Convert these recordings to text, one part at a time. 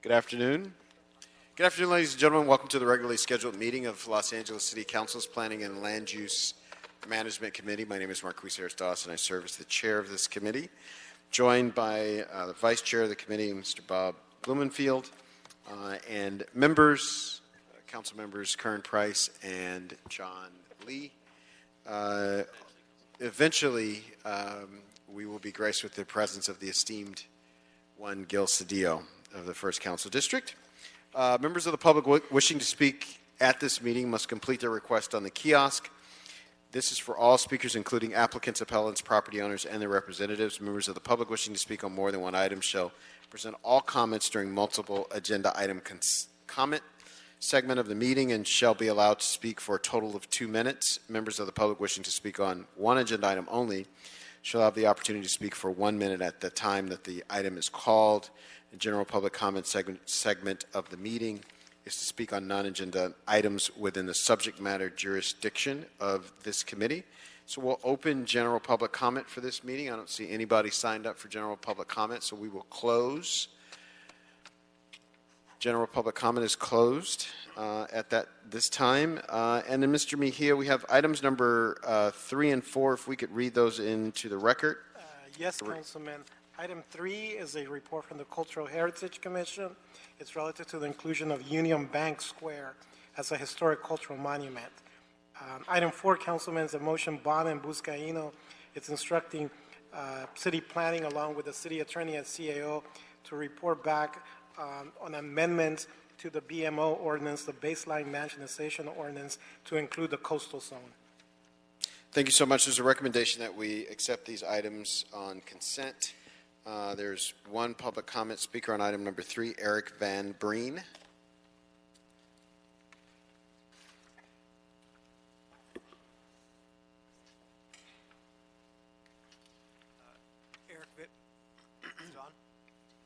Good afternoon. Good afternoon, ladies and gentlemen. Welcome to the regularly scheduled meeting of Los Angeles City Council's Planning and Land Use Management Committee. My name is Marquis Harris-Dawson. I serve as the chair of this committee, joined by the vice chair of the committee, Mr. Bob Blumenfield, and members, council members Kern Price and John Lee. Eventually, we will be graced with the presence of the esteemed one Gil Cedillo of the 1st Council District. Members of the public wishing to speak at this meeting must complete their request on the kiosk. This is for all speakers, including applicants, appellants, property owners, and their representatives. Members of the public wishing to speak on more than one item shall present all comments during multiple agenda item comment segment of the meeting and shall be allowed to speak for a total of 2 minutes. Members of the public wishing to speak on one agenda item only shall have the opportunity to speak for 1 minute at the time that the item is called. The general public comment segment of the meeting is to speak on non-agenda items within the subject matter jurisdiction of this committee. So we'll open general public comment for this meeting. I don't see anybody signed up for general public comment, so we will close. General public comment is closed at this time. And then, Mr. Mejia, we have items number 3 and 4. If we could read those into the record. Yes, Councilman. Item 3 is a report from the Cultural Heritage Commission. It's relative to the inclusion of Union Bank Square as a historic cultural monument. Item 4, Councilman, is a motion Bond and Buscaino. It's instructing city planning along with the city attorney and CAO to report back on amendments to the BMO ordinance, the baseline mansionization ordinance, to include the coastal zone. Thank you so much. There's a recommendation that we accept these items on consent. There's one public comment speaker on item number 3, Eric Van Breen.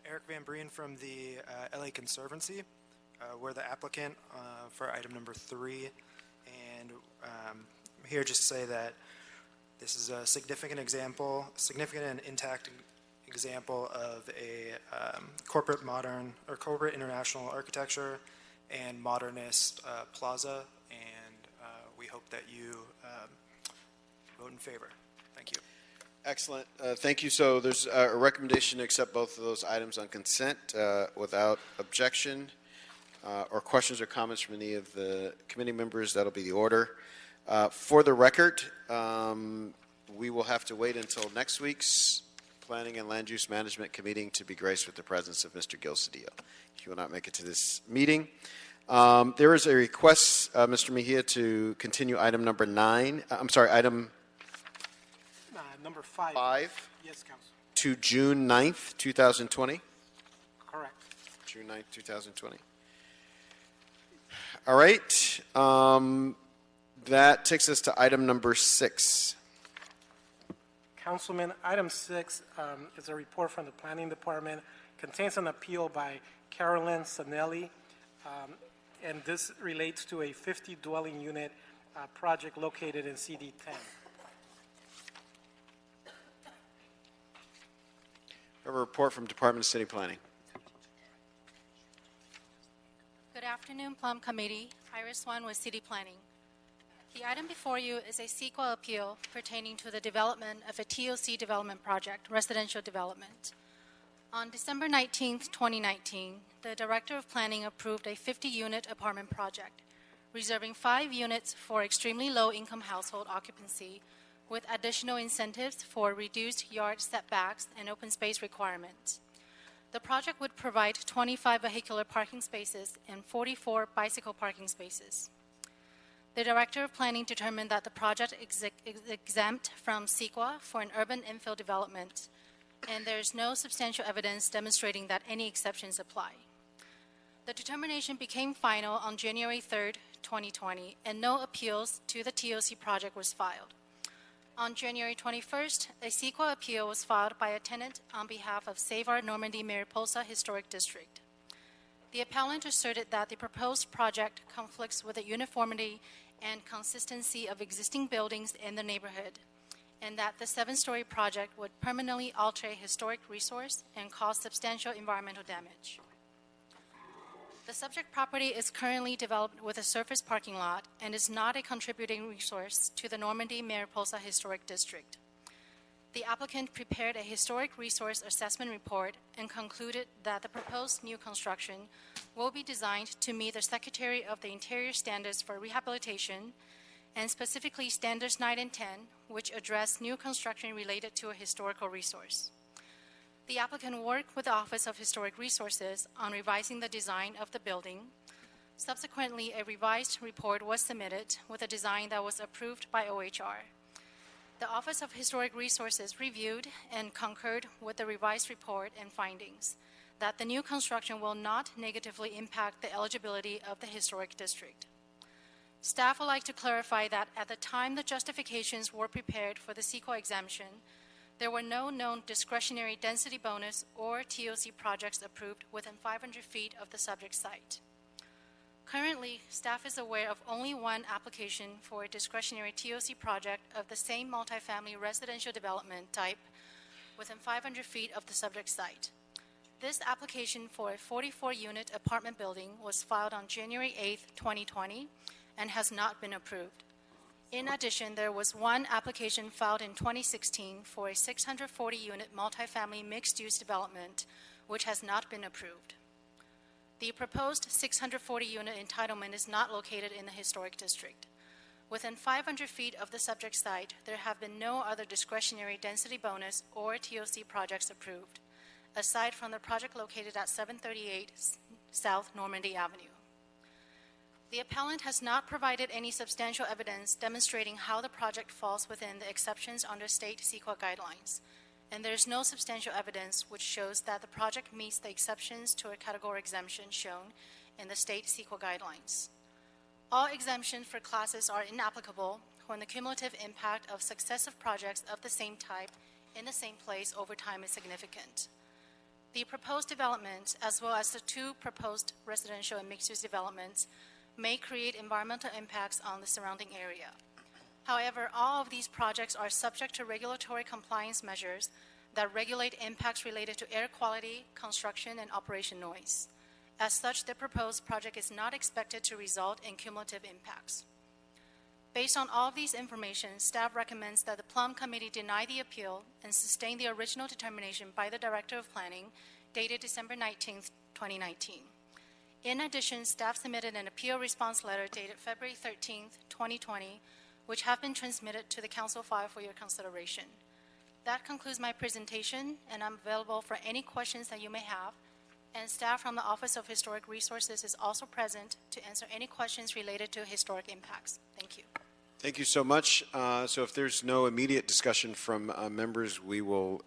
Eric Van Breen from the LA Conservancy. We're the applicant for item number 3, and I'm here just to say that this is a significant and intact example of a corporate modern or corporate international architecture and modernist plaza, and we hope that you vote in favor. Thank you. Excellent. Thank you. So there's a recommendation to accept both of those items on consent without objection or questions or comments from any of the committee members. That'll be the order. For the record, we will have to wait until next week's Planning and Land Use Management Committee to be graced with the presence of Mr. Gil Cedillo. He will not make it to this meeting. There is a request, Mr. Mejia, to continue item number 9. I'm sorry, item Number 5. Yes, Council. To June 9th, 2020? Correct. June 9th, 2020. All right. That takes us to item number 6. Councilman, item 6 is a report from the Planning Department. Contains an appeal by Carolyn Sanelli, and this relates to a 50-dwelling unit project located in CD 10. We have a report from Department of City Planning. Good afternoon, Plum Committee. Iris Swan with City Planning. The item before you is a CEQA appeal pertaining to the development of a TOC development project, residential development. On December 19, 2019, the Director of Planning approved a 50-unit apartment project, reserving 5 units for extremely low-income household occupancy with additional incentives for reduced yard setbacks and open space requirements. The project would provide 25 vehicular parking spaces and 44 bicycle parking spaces. The Director of Planning determined that the project is exempt from CEQA for an urban infill development, and there is no substantial evidence demonstrating that any exceptions apply. The determination became final on January 3, 2020, and no appeals to the TOC project was filed. On January 21st, a CEQA appeal was filed by a tenant on behalf of Save Our Normandy Mariposa Historic District. The appellant asserted that the proposed project conflicts with the uniformity and consistency of existing buildings in the neighborhood, and that the 7-story project would permanently alter a historic resource and cause substantial environmental damage. The subject property is currently developed with a surface parking lot and is not a contributing resource to the Normandy-Mariposa Historic District. The applicant prepared a historic resource assessment report and concluded that the proposed new construction will be designed to meet the Secretary of the Interior standards for rehabilitation, and specifically Standards 9 and 10, which address new construction related to a historical resource. The applicant worked with the Office of Historic Resources on revising the design of the building. Subsequently, a revised report was submitted with a design that was approved by OHR. The Office of Historic Resources reviewed and concurred with the revised report and findings that the new construction will not negatively impact the eligibility of the historic district. Staff would like to clarify that at the time the justifications were prepared for the CEQA exemption, there were no known discretionary density bonus or TOC projects approved within 500 feet of the subject site. Currently, staff is aware of only one application for a discretionary TOC project of the same multifamily residential development type within 500 feet of the subject site. This application for a 44-unit apartment building was filed on January 8, 2020, and has not been approved. In addition, there was one application filed in 2016 for a 640-unit multifamily mixed-use development, which has not been approved. The proposed 640-unit entitlement is not located in the historic district. Within 500 feet of the subject site, there have been no other discretionary density bonus or TOC projects approved, aside from the project located at 738 South Normandy Avenue. The appellant has not provided any substantial evidence demonstrating how the project falls within the exceptions under state CEQA guidelines, and there is no substantial evidence which shows that the project meets the exceptions to a category exemption shown in the state CEQA guidelines. All exemptions for classes are inapplicable when the cumulative impact of successive projects of the same type in the same place over time is significant. The proposed development, as well as the two proposed residential and mixed-use developments, may create environmental impacts on the surrounding area. However, all of these projects are subject to regulatory compliance measures that regulate impacts related to air quality, construction, and operation noise. As such, the proposed project is not expected to result in cumulative impacts. Based on all of these information, staff recommends that the Plum Committee deny the appeal and sustain the original determination by the Director of Planning dated December 19, 2019. In addition, staff submitted an appeal response letter dated February 13, 2020, which have been transmitted to the Council file for your consideration. That concludes my presentation, and I'm available for any questions that you may have. And staff from the Office of Historic Resources is also present to answer any questions related to historic impacts. Thank you. Thank you so much. So if there's no immediate discussion from members, we will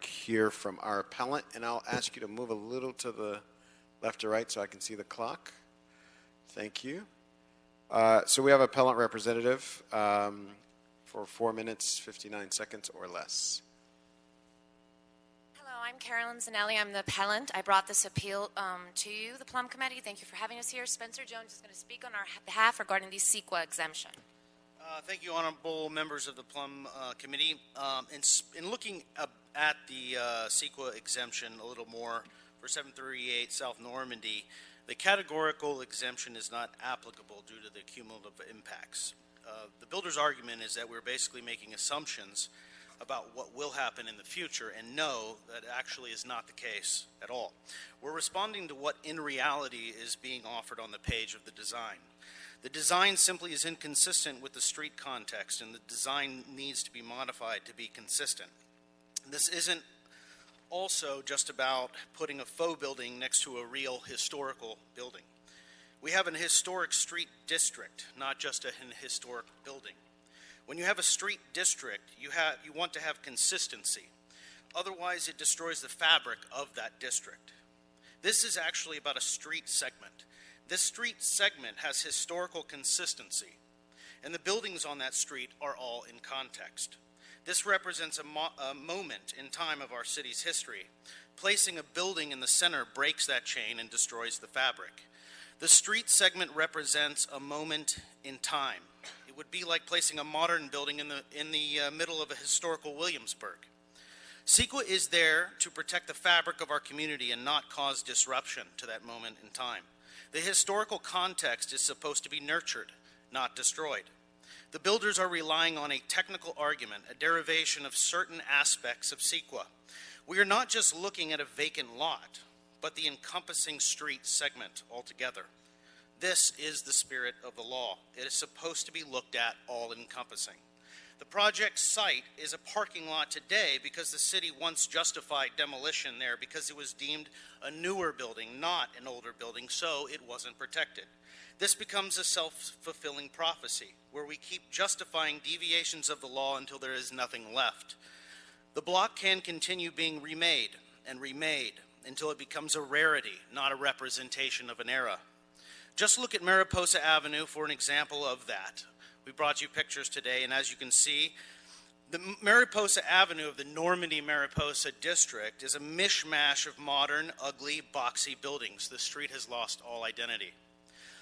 hear from our appellant, and I'll ask you to move a little to the left or right so I can see the clock. Thank you. So we have appellant representative for 4 minutes, 59 seconds or less. Hello, I'm Carolyn Zanelli. I'm the appellant. I brought this appeal to you, the Plum Committee. Thank you for having us here. Spencer Jones is going to speak on our behalf regarding the CEQA exemption. Thank you, honorable members of the Plum Committee. In looking at the CEQA exemption a little more for 738 South Normandy, the categorical exemption is not applicable due to the cumulative impacts. The builder's argument is that we're basically making assumptions about what will happen in the future, and no, that actually is not the case at all. We're responding to what in reality is being offered on the page of the design. The design simply is inconsistent with the street context, and the design needs to be modified to be consistent. This isn't also just about putting a faux building next to a real historical building. We have an historic street district, not just an historic building. When you have a street district, you want to have consistency. Otherwise, it destroys the fabric of that district. This is actually about a street segment. This street segment has historical consistency, and the buildings on that street are all in context. This represents a moment in time of our city's history. Placing a building in the center breaks that chain and destroys the fabric. The street segment represents a moment in time. It would be like placing a modern building in the middle of a historical Williamsburg. CEQA is there to protect the fabric of our community and not cause disruption to that moment in time. The historical context is supposed to be nurtured, not destroyed. The builders are relying on a technical argument, a derivation of certain aspects of CEQA. We are not just looking at a vacant lot, but the encompassing street segment altogether. This is the spirit of the law. It is supposed to be looked at all-encompassing. The project site is a parking lot today because the city once justified demolition there because it was deemed a newer building, not an older building, so it wasn't protected. This becomes a self-fulfilling prophecy, where we keep justifying deviations of the law until there is nothing left. The block can continue being remade and remade until it becomes a rarity, not a representation of an era. Just look at Mariposa Avenue for an example of that. We brought you pictures today, and as you can see, the Mariposa Avenue of the Normandy-Mariposa district is a mishmash of modern, ugly, boxy buildings. The street has lost all identity.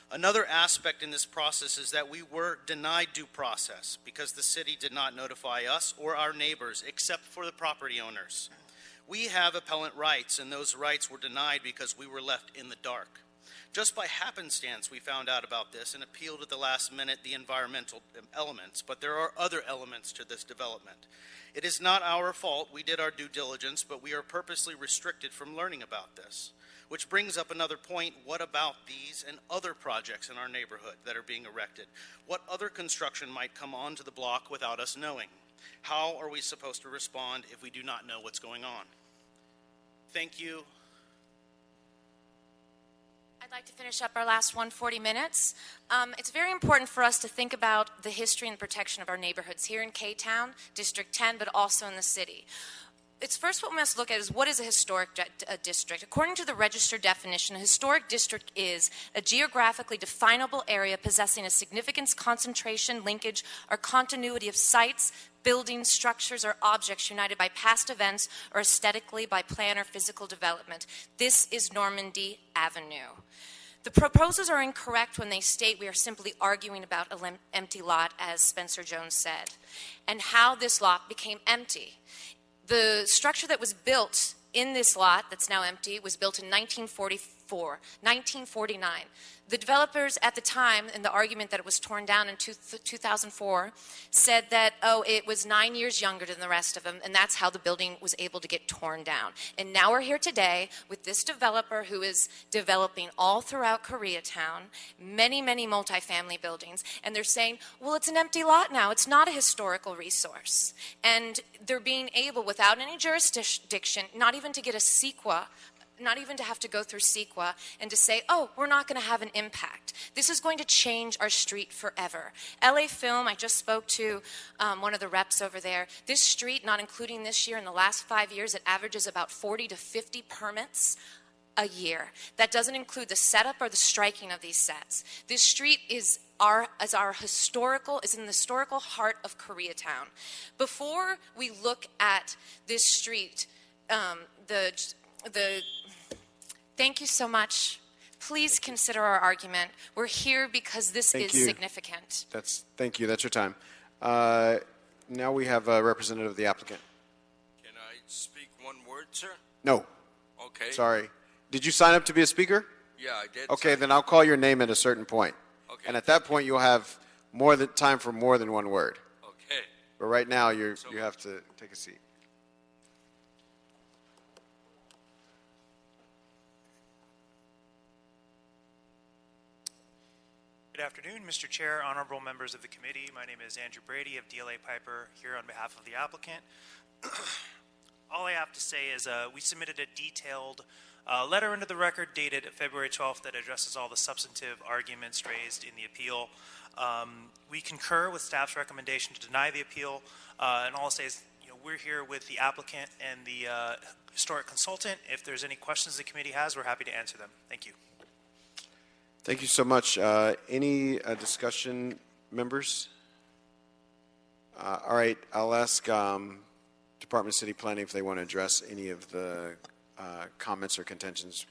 Another aspect in this process is that we were denied due process because the city did not notify us or our neighbors, except for the property owners. We have appellant rights, and those rights were denied because we were left in the dark. Just by happenstance, we found out about this and appealed at the last minute the environmental elements, but there are other elements to this development. It is not our fault. We did our due diligence, but we are purposely restricted from learning about this. Which brings up another point: what about these and other projects in our neighborhood that are being erected? What other construction might come onto the block without us knowing? How are we supposed to respond if we do not know what's going on? Thank you. I'd like to finish up our last 140 minutes. It's very important for us to think about the history and protection of our neighborhoods here in K-Town, District 10, but also in the city. It's first what we must look at is what is a historic district. According to the registered definition, a historic district is a geographically definable area possessing a significance, concentration, linkage, or continuity of sites, buildings, structures, or objects united by past events or aesthetically by plan or physical development. This is Normandy Avenue. The proposals are incorrect when they state we are simply arguing about an empty lot, as Spencer Jones said, and how this lot became empty. The structure that was built in this lot that's now empty was built in 1949. The developers at the time, in the argument that it was torn down in 2004, said that, oh, it was 9 years younger than the rest of them, and that's how the building was able to get torn down. And now we're here today with this developer who is developing all throughout Koreatown, many, many multifamily buildings, and they're saying, well, it's an empty lot now. It's not a historical resource. And they're being able, without any jurisdiction, not even to get a CEQA, not even to have to go through CEQA and to say, oh, we're not going to have an impact. This is going to change our street forever. LA Film, I just spoke to one of the reps over there. This street, not including this year, in the last 5 years, it averages about 40 to 50 permits a year. That doesn't include the setup or the striking of these sets. This street is in the historical heart of Koreatown. Before we look at this street, thank you so much. Please consider our argument. We're here because this is significant. Thank you. That's your time. Now we have a representative of the applicant. Can I speak one word, sir? No. Okay. Sorry. Did you sign up to be a speaker? Yeah, I did. Okay, then I'll call your name at a certain point. Okay. And at that point, you'll have time for more than one word. Okay. But right now, you have to take a seat. Good afternoon, Mr. Chair, honorable members of the committee. My name is Andrew Brady of DLA Piper, here on behalf of the applicant. All I have to say is we submitted a detailed letter into the record dated February 12th that addresses all the substantive arguments raised in the appeal. We concur with staff's recommendation to deny the appeal, and all I'll say is we're here with the applicant and the historic consultant. If there's any questions the committee has, we're happy to answer them. Thank you. Thank you so much. Any discussion, members? All right, I'll ask Department of City Planning if they want to address any of the comments or contentions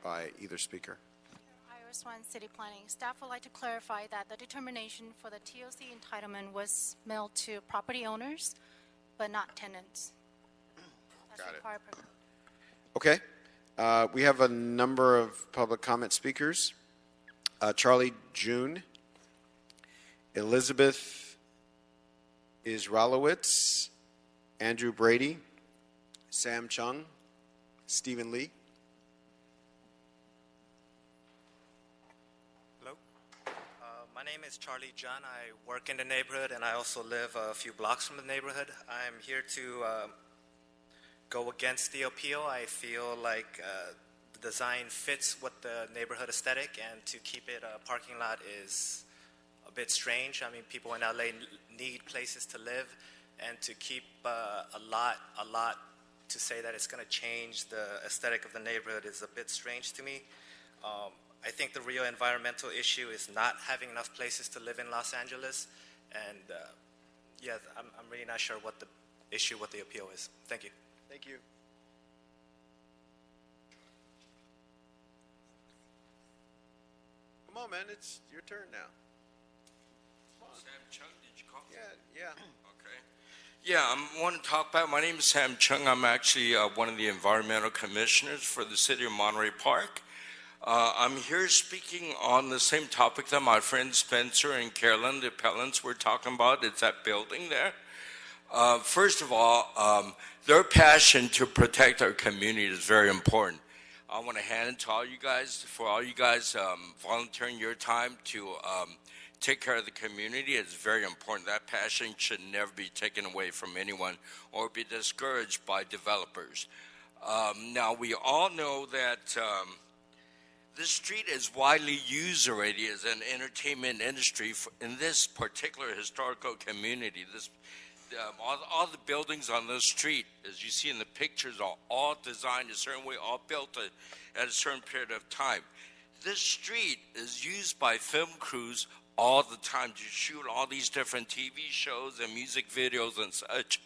by either speaker. Iris One, City Planning. Staff would like to clarify that the determination for the TOC entitlement was mailed to property owners, but not tenants. That's Got it. required. Okay. We have a number of public comment speakers. Charlie June, Elizabeth Israelowitz, Andrew Brady, Sam Chung, Stephen Lee. Hello. My name is Charlie John. I work in the neighborhood, and I also live a few blocks from the neighborhood. I'm here to go against the appeal. I feel like the design fits with the neighborhood aesthetic, and to keep it a parking lot is a bit strange. I mean, people in LA need places to live, and to keep a lot to say that it's going to change the aesthetic of the neighborhood is a bit strange to me. I think the real environmental issue is not having enough places to live in Los Angeles, and yeah, I'm really not sure what the issue with the appeal is. Thank you. Thank you. Come on, man. It's your turn now. Sam Chung, did you call? Yeah. Okay. Yeah, I want to talk about, my name is Sam Chung. I'm actually one of the environmental commissioners for the city of Monterey Park. I'm here speaking on the same topic that my friends Spencer and Carolyn, the appellants, were talking about. It's that building there. First of all, their passion to protect our community is very important. I want to hand it to all you guys, for all you guys volunteering your time to take care of the community. It's very important. That passion should never be taken away from anyone or be discouraged by developers. Now, we all know that this street is widely used already as an entertainment industry in this particular historical community. All the buildings on this street, as you see in the pictures, are all designed a certain way, all built at a certain period of time. This street is used by film crews all the time to shoot all these different TV shows and music videos and such.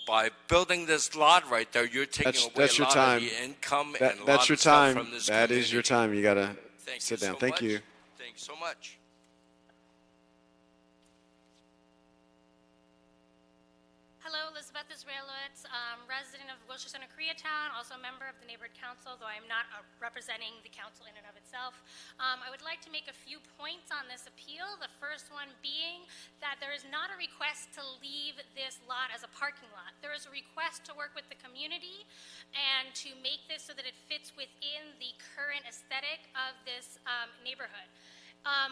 By building this lot right there, you're taking away a lot of the income and a lot of stuff from this community. That is your time. You got to sit down. So Thank you. Thanks so much. Hello, Elizabeth Israelowitz, resident of Wilshire Center, Koreatown, also a member of the Neighborhood Council, though I am not representing the council in and of itself. I would like to make a few points on this appeal. The first one being that there is not a request to leave this lot as a parking lot. There is a request to work with the community and to make this so that it fits within the current aesthetic of this neighborhood.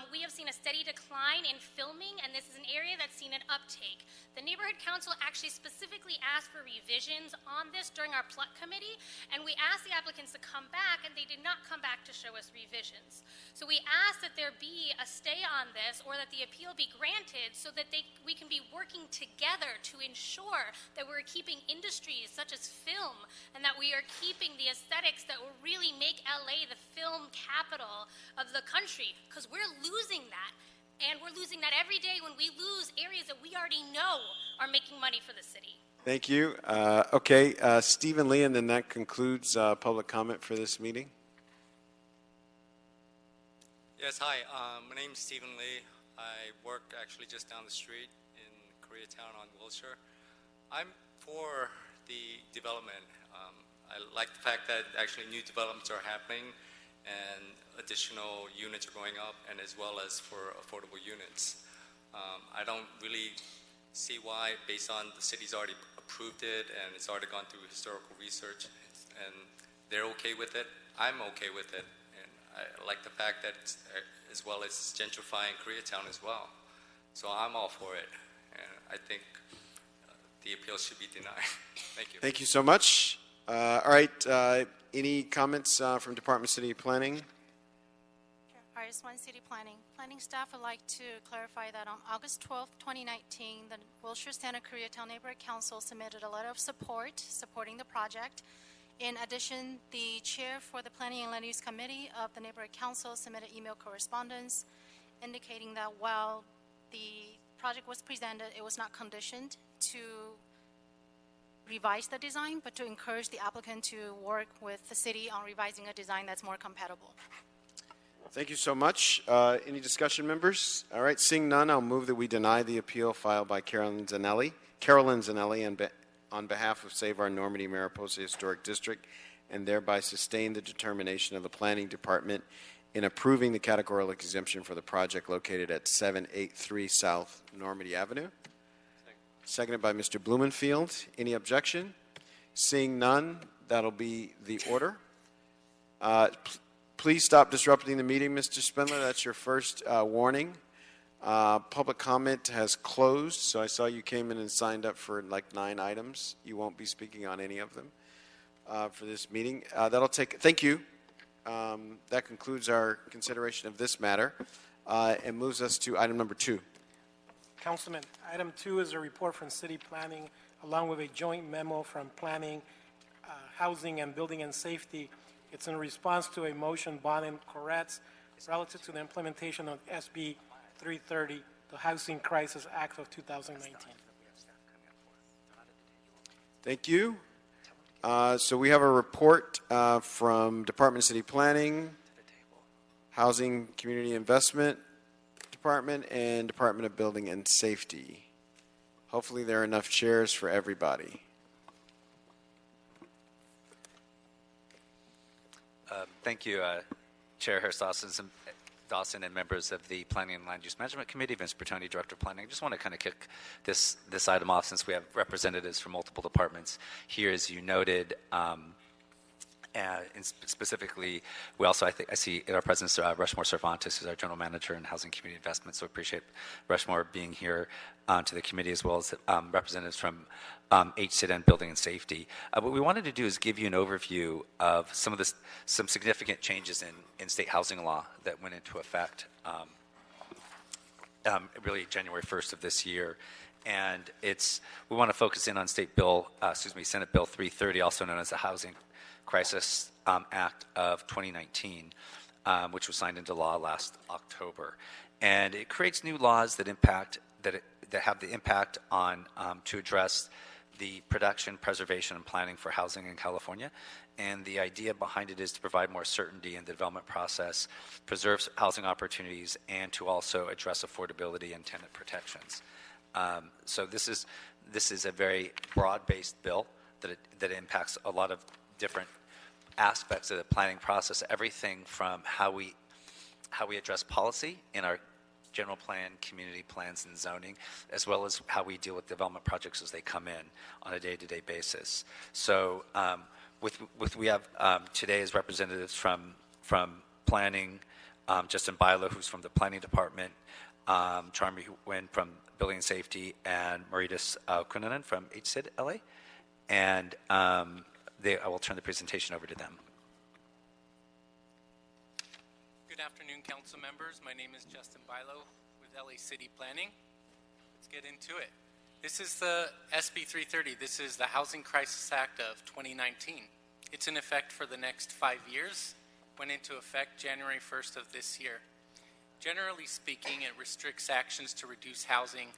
We have seen a steady decline in filming, and this is an area that's seen an uptake. The Neighborhood Council actually specifically asked for revisions on this during our PLUT committee, and we asked the applicants to come back, and they did not come back to show us revisions. So we asked that there be a stay on this, or that the appeal be granted, so that we can be working together to ensure that we're keeping industries such as film, and that we are keeping the aesthetics that will really make LA the film capital of the country, because we're losing that, and we're losing that every day when we lose areas that we already know are making money for the city. Thank you. Okay, Stephen Lee, and then that concludes public comment for this meeting. Yes, hi. My name is Stephen Lee. I work actually just down the street in Koreatown on Wilshire. I'm for the development. I like the fact that actually new developments are happening and additional units are going up, and as well as for affordable units. I don't really see why, based on the city's already approved it and it's already gone through historical research and they're okay with it, I'm okay with it. And I like the fact that it's, as well as gentrifying Koreatown as well. So I'm all for it, and I think the appeal should be denied. Thank you. Thank you so much. All right, any comments from Department of City Planning? RS1 City Planning. Planning staff would like to clarify that on August 12, 2019, the Wilshire Center Koreatown Neighborhood Council submitted a letter of supporting the project. In addition, the chair for the Planning and Land Use Committee of the Neighborhood Council submitted email correspondence indicating that while the project was presented, it was not conditioned to revise the design, but to encourage the applicant to work with the city on revising a design that's more compatible. Thank you so much. Any discussion, members? All right, seeing none, I'll move that we deny the appeal filed by Carolyn Zanelli on behalf of Save Our Normandy Mariposa Historic District and thereby sustain the determination of the Planning Department in approving the categorical exemption for the project located at 783 South Normandy Avenue. Seconded by Mr. Blumenfield. Any objection? Seeing none, that'll be the order. Please stop disrupting the meeting, Mr. Spindler. That's your first warning. Public comment has closed, so I saw you came in and signed up for like 9 items. You won't be speaking on any of them for this meeting. Thank you. That concludes our consideration of this matter and moves us to item number 2. Councilman, item 2 is a report from City Planning, along with a joint memo from Planning, Housing, and Building and Safety. It's in response to a motion, Bond and Koretz, relative to the implementation of SB 330, the Housing Crisis Act of 2019. Thank you. So we have a report from Department of City Planning, Housing, Community Investment Department, and Department of Building and Safety. Hopefully there are enough chairs for everybody. Thank you, Chair Harris-Dawson and members of the Planning and Land Use Management Committee, Vince Bertoni, Director of Planning. I just want to kind of kick this item off since we have representatives from multiple departments here, as you noted. And specifically, we also, I see in our presence Rushmore Cervantes, who's our General Manager in Housing Community Investment, so appreciate Rushmore being here to the committee, as well as representatives from HCID and Building and Safety. What we wanted to do is give you an overview of some significant changes in state housing law that went into effect really January 1st of this year. And we want to focus in on Senate Bill 330, also known as the Housing Crisis Act of 2019, which was signed into law last October. And it creates new laws that have the impact on to address the production, preservation, and planning for housing in California. And the idea behind it is to provide more certainty in the development process, preserve housing opportunities, and to also address affordability and tenant protections. So this is a very broad-based bill that impacts a lot of different aspects of the planning process, everything from how we address policy in our general plan, community plans, and zoning, as well as how we deal with development projects as they come in on a day-to-day basis. So we have today as representatives from planning, Justin Bilo, who's from the planning department, Charmy Nguyen from Building and Safety, and Maritas Kunanen from HCID LA. And I will turn the presentation over to them. Good afternoon, council members. My name is Justin Bilo with LA City Planning. Let's get into it. This is the SB 330. This is the Housing Crisis Act of 2019. It's in effect for the next 5 years. Went into effect January 1st of this year. Generally speaking, it restricts actions to reduce housing,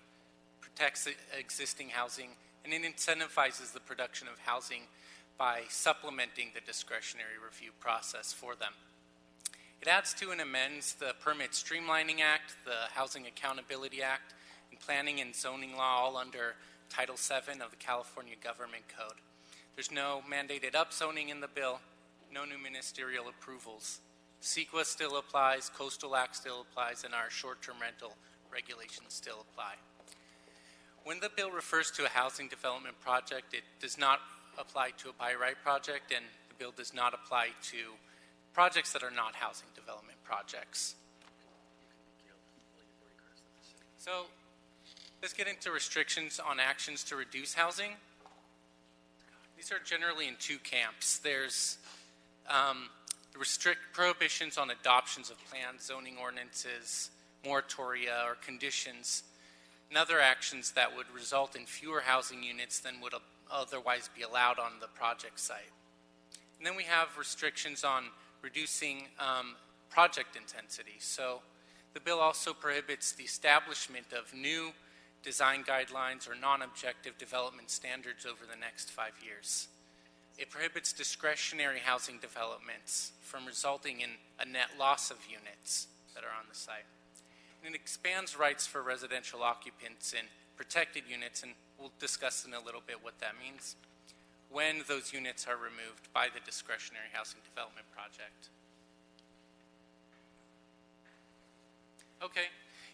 protects existing housing, and it incentivizes the production of housing by supplementing the discretionary review process for them. It adds to and amends the Permit Streamlining Act, the Housing Accountability Act, and Planning and Zoning Law, all under Title VII of the California Government Code. There's no mandated upzoning in the bill, no new ministerial approvals. CEQA still applies, Coastal Act still applies, and our short-term rental regulations still apply. When the bill refers to a housing development project, it does not apply to a by-right project, and the bill does not apply to projects that are not housing development projects. So let's get into restrictions on actions to reduce housing. These are generally in 2 camps. There's prohibitions on adoptions of plans, zoning ordinances, moratoria, or conditions, and other actions that would result in fewer housing units than would otherwise be allowed on the project site. And then we have restrictions on reducing project intensity. So the bill also prohibits the establishment of new design guidelines or non-objective development standards over the next 5 years. It prohibits discretionary housing developments from resulting in a net loss of units that are on the site. And it expands rights for residential occupants in protected units, and we'll discuss in a little bit what that means, when those units are removed by the discretionary housing development project. Okay.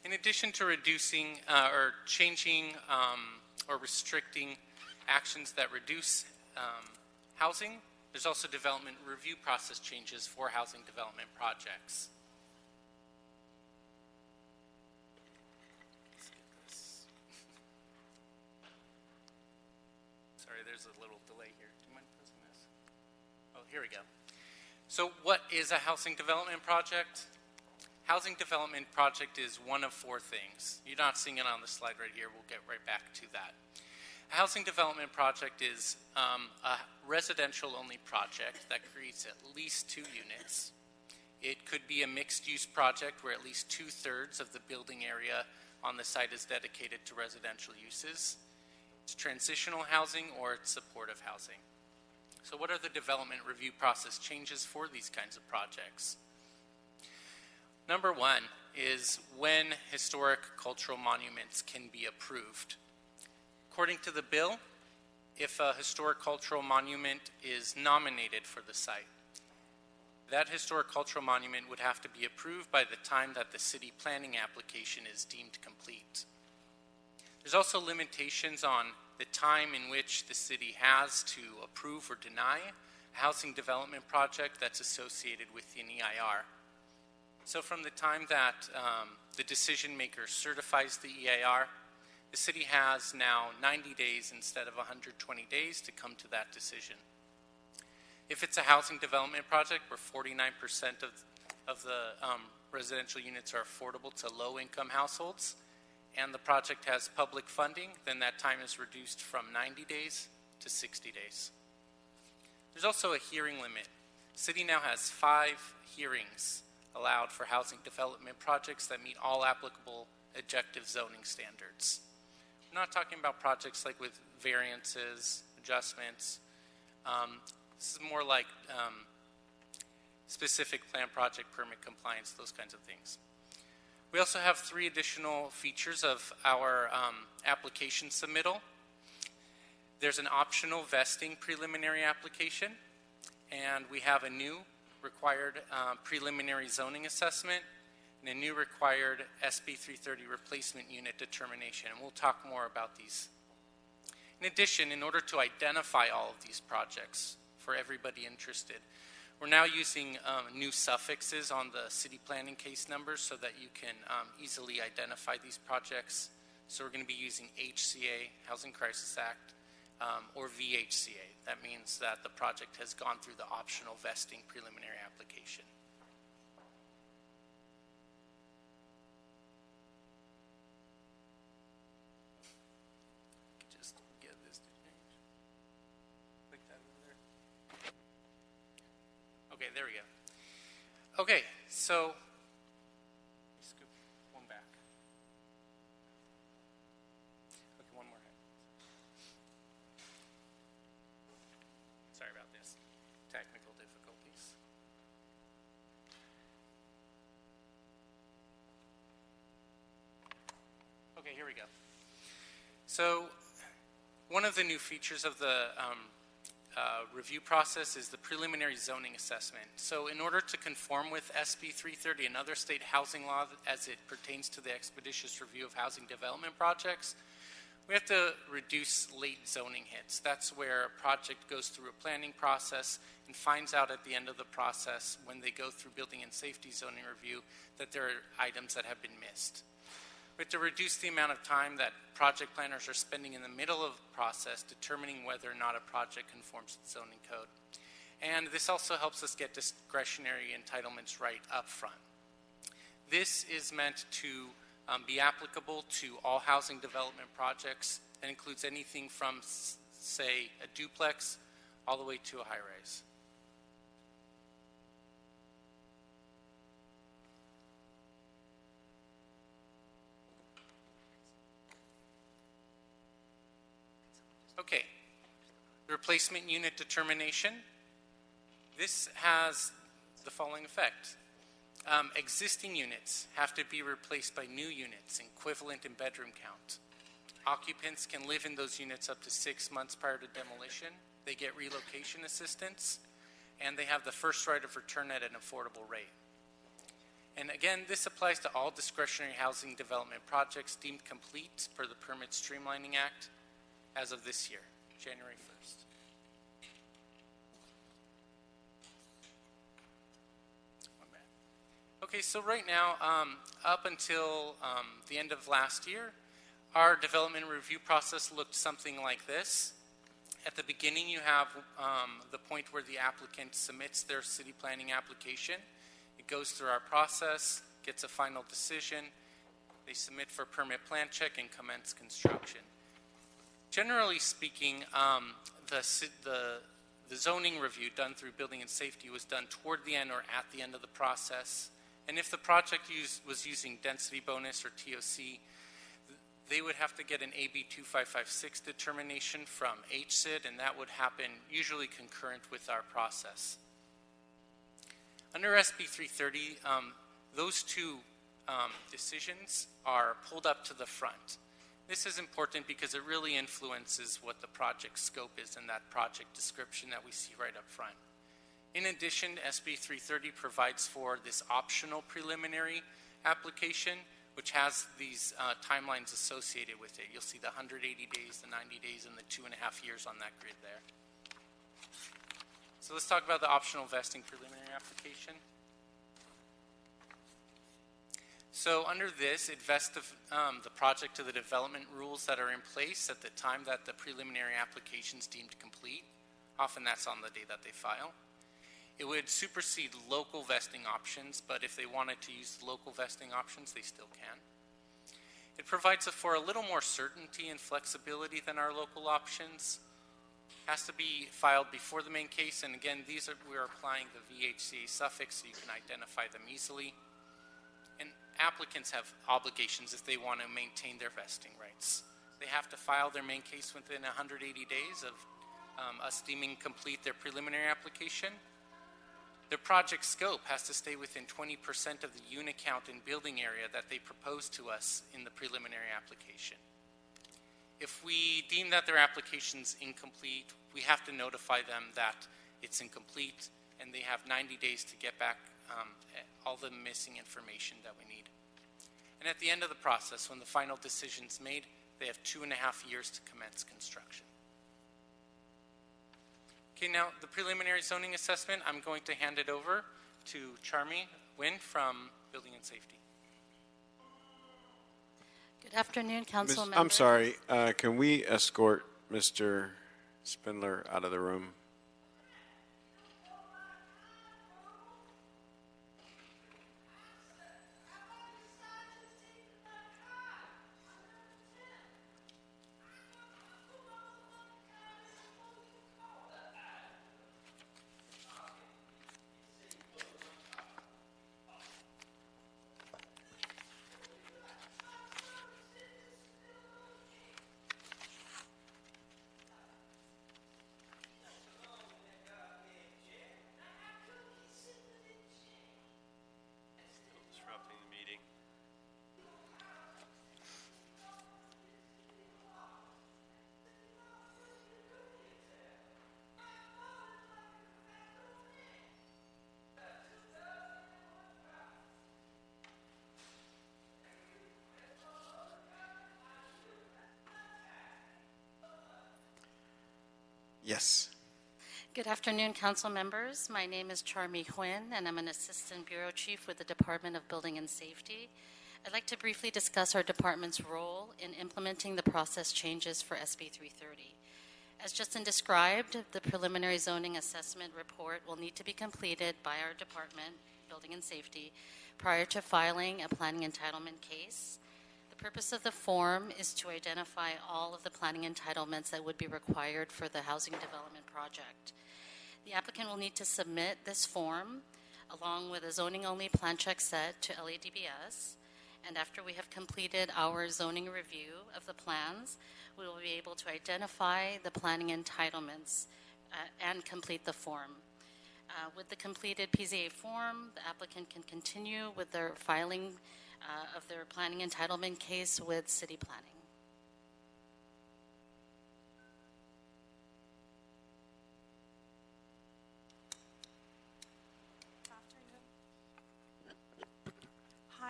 In addition to reducing or changing or restricting actions that reduce housing, there's also development review process changes for housing development projects. Let's get this. Sorry, there's a little delay here. Do you mind pressing this? Oh, here we go. So what is a housing development project? Housing development project is one of four things. You're not seeing it on the slide right here. We'll get right back to that. A housing development project is a residential-only project that creates at least 2 units. It could be a mixed-use project where at least 2/3 of the building area on the site is dedicated to residential uses. It's transitional housing or it's supportive housing. So what are the development review process changes for these kinds of projects? Number one is when historic cultural monuments can be approved. According to the bill, if a historic cultural monument is nominated for the site, that historic cultural monument would have to be approved by the time that the city planning application is deemed complete. There's also limitations on the time in which the city has to approve or deny a housing development project that's associated with an EIR. So from the time that the decision maker certifies the EIR, the city has now 90 days instead of 120 days to come to that decision. If it's a housing development project where 49% of the residential units are affordable to low-income households, and the project has public funding, then that time is reduced from 90 days to 60 days. There's also a hearing limit. The city now has 5 hearings allowed for housing development projects that meet all applicable objective zoning standards. We're not talking about projects like with variances, adjustments. This is more like specific plan project permit compliance, those kinds of things. We also have 3 additional features of our application submittal. There's an optional vesting preliminary application, and we have a new required preliminary zoning assessment and a new required SB 330 replacement unit determination, and we'll talk more about these. In addition, in order to identify all of these projects for everybody interested, we're now using new suffixes on the city planning case numbers so that you can easily identify these projects. So we're going to be using HCA, Housing Crisis Act, or VHCA. That means that the project has gone through the optional vesting preliminary application. Just get this to change. Click that over there. Okay, there we go. Okay, so scoop one back. Okay, one more. Sorry about this. Technical difficulties. Okay, here we go. So one of the new features of the review process is the preliminary zoning assessment. So in order to conform with SB 330 and other state housing law as it pertains to the expeditious review of housing development projects, we have to reduce late zoning hits. That's where a project goes through a planning process and finds out at the end of the process when they go through building and safety zoning review that there are items that have been missed. We have to reduce the amount of time that project planners are spending in the middle of the process determining whether or not a project conforms to the zoning code. And this also helps us get discretionary entitlements right up front. This is meant to be applicable to all housing development projects. That includes anything from, say, a duplex all the way to a high-rise. Okay, the replacement unit determination. This has the following effect. Existing units have to be replaced by new units equivalent in bedroom count. Occupants can live in those units up to 6 months prior to demolition, they get relocation assistance, and they have the first right of return at an affordable rate. And again, this applies to all discretionary housing development projects deemed complete per the Permit Streamlining Act as of this year, January 1st. Okay, so right now, up until the end of last year, our development review process looked something like this. At the beginning, you have the point where the applicant submits their city planning application. It goes through our process, gets a final decision. They submit for permit plan check and commence construction. Generally speaking, the zoning review done through Building and Safety was done toward the end or at the end of the process. And if the project was using density bonus or TOC, they would have to get an AB 2556 determination from HCID, and that would happen usually concurrent with our process. Under SB 330, those two decisions are pulled up to the front. This is important because it really influences what the project scope is in that project description that we see right up front. In addition, SB 330 provides for this optional preliminary application, which has these timelines associated with it. You'll see the 180 days, the 90 days, and the 2.5 years on that grid there. So let's talk about the optional vesting preliminary application. So under this, it vests the project to the development rules that are in place at the time that the preliminary application is deemed complete. Often that's on the day that they file. It would supersede local vesting options, but if they wanted to use local vesting options, they still can. It provides for a little more certainty and flexibility than our local options. Has to be filed before the main case, and again, we're applying the VHCA suffix so you can identify them easily. And applicants have obligations if they want to maintain their vesting rights. They have to file their main case within 180 days of us deeming complete their preliminary application. Their project scope has to stay within 20% of the unit count and building area that they propose to us in the preliminary application. If we deem that their application's incomplete, we have to notify them that it's incomplete, and they have 90 days to get back all the missing information that we need. And at the end of the process, when the final decision's made, they have 2.5 years to commence construction. Okay, now the preliminary zoning assessment, I'm going to hand it over to Charmy Nguyen from Building and Safety. Good afternoon, council members. I'm sorry, can we escort Mr. Spindler out of the room? Disrupting the meeting. Yes. Good afternoon, council members. My name is Charmy Nguyen, and I'm an Assistant Bureau Chief with the Department of Building and Safety. I'd like to briefly discuss our department's role in implementing the process changes for SB 330. As Justin described, the preliminary zoning assessment report will need to be completed by our department, Building and Safety, prior to filing a planning entitlement case. The purpose of the form is to identify all of the planning entitlements that would be required for the housing development project. The applicant will need to submit this form along with a zoning-only plan check set to LADBS, and after we have completed our zoning review of the plans, we will be able to identify the planning entitlements and complete the form. With the completed PZA form, the applicant can continue with their filing of their planning entitlement case with city planning.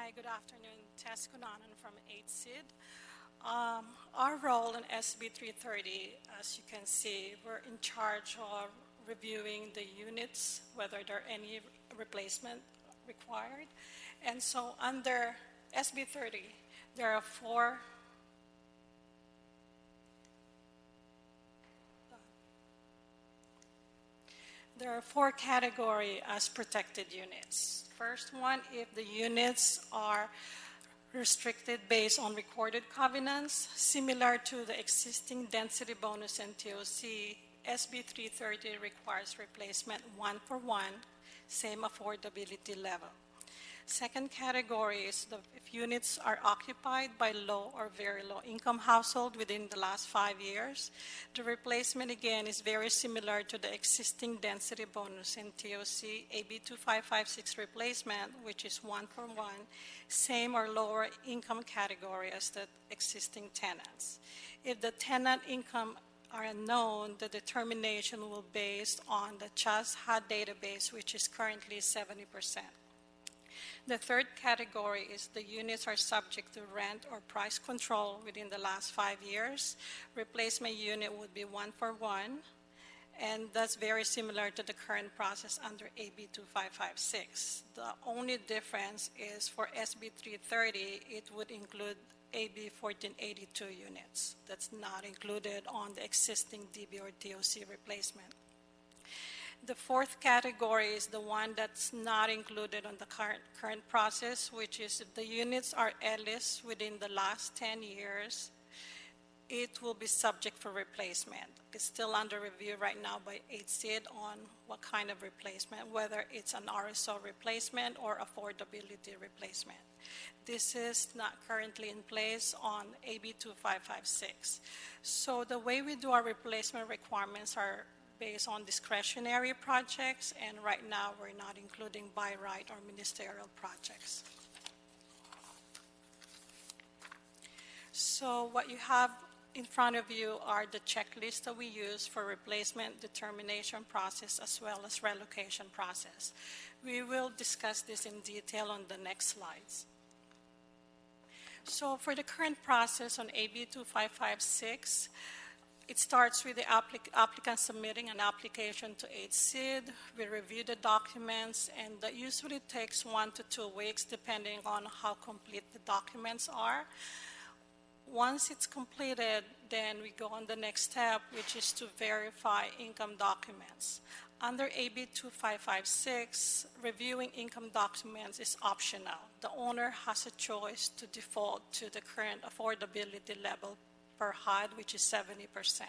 Hi, good afternoon. Tess Kunanan from 8SID. Our role in SB 330, as you can see, we're in charge of reviewing the units, whether there are any replacement required. And so under SB 30, there are four categories as protected units. First one, if the units are restricted based on recorded covenants, similar to the existing density bonus and TOC, SB 330 requires replacement 1-for-1, same affordability level. Second category is if units are occupied by low or very low income household within the last 5 years, the replacement again is very similar to the existing density bonus in TOC AB 2556 replacement, which is 1-for-1, same or lower income category as the existing tenants. If the tenant income are unknown, the determination will be based on the CHAZ-HUD database, which is currently 70%. The third category is the units are subject to rent or price control within the last 5 years. Replacement unit would be 1-for-1, and that's very similar to the current process under AB 2556. The only difference is for SB 330, it would include AB 1482 units. That's not included on the existing DB or TOC replacement. The fourth category is the one that's not included on the current process, which is if the units are at least within the last 10 years, it will be subject for replacement. It's still under review right now by 8SID on what kind of replacement, whether it's an RSO replacement or affordability replacement. This is not currently in place on AB 2556. So the way we do our replacement requirements are based on discretionary projects, and right now we're not including by right or ministerial projects. So what you have in front of you are the checklists that we use for replacement determination process as well as relocation process. We will discuss this in detail on the next slides. So for the current process on AB 2556, it starts with the applicant submitting an application to 8SID. We review the documents, and that usually takes 1 to 2 weeks depending on how complete the documents are. Once it's completed, then we go on the next step, which is to verify income documents. Under AB 2556, reviewing income documents is optional. The owner has a choice to default to the current affordability level per HUD, which is 70%.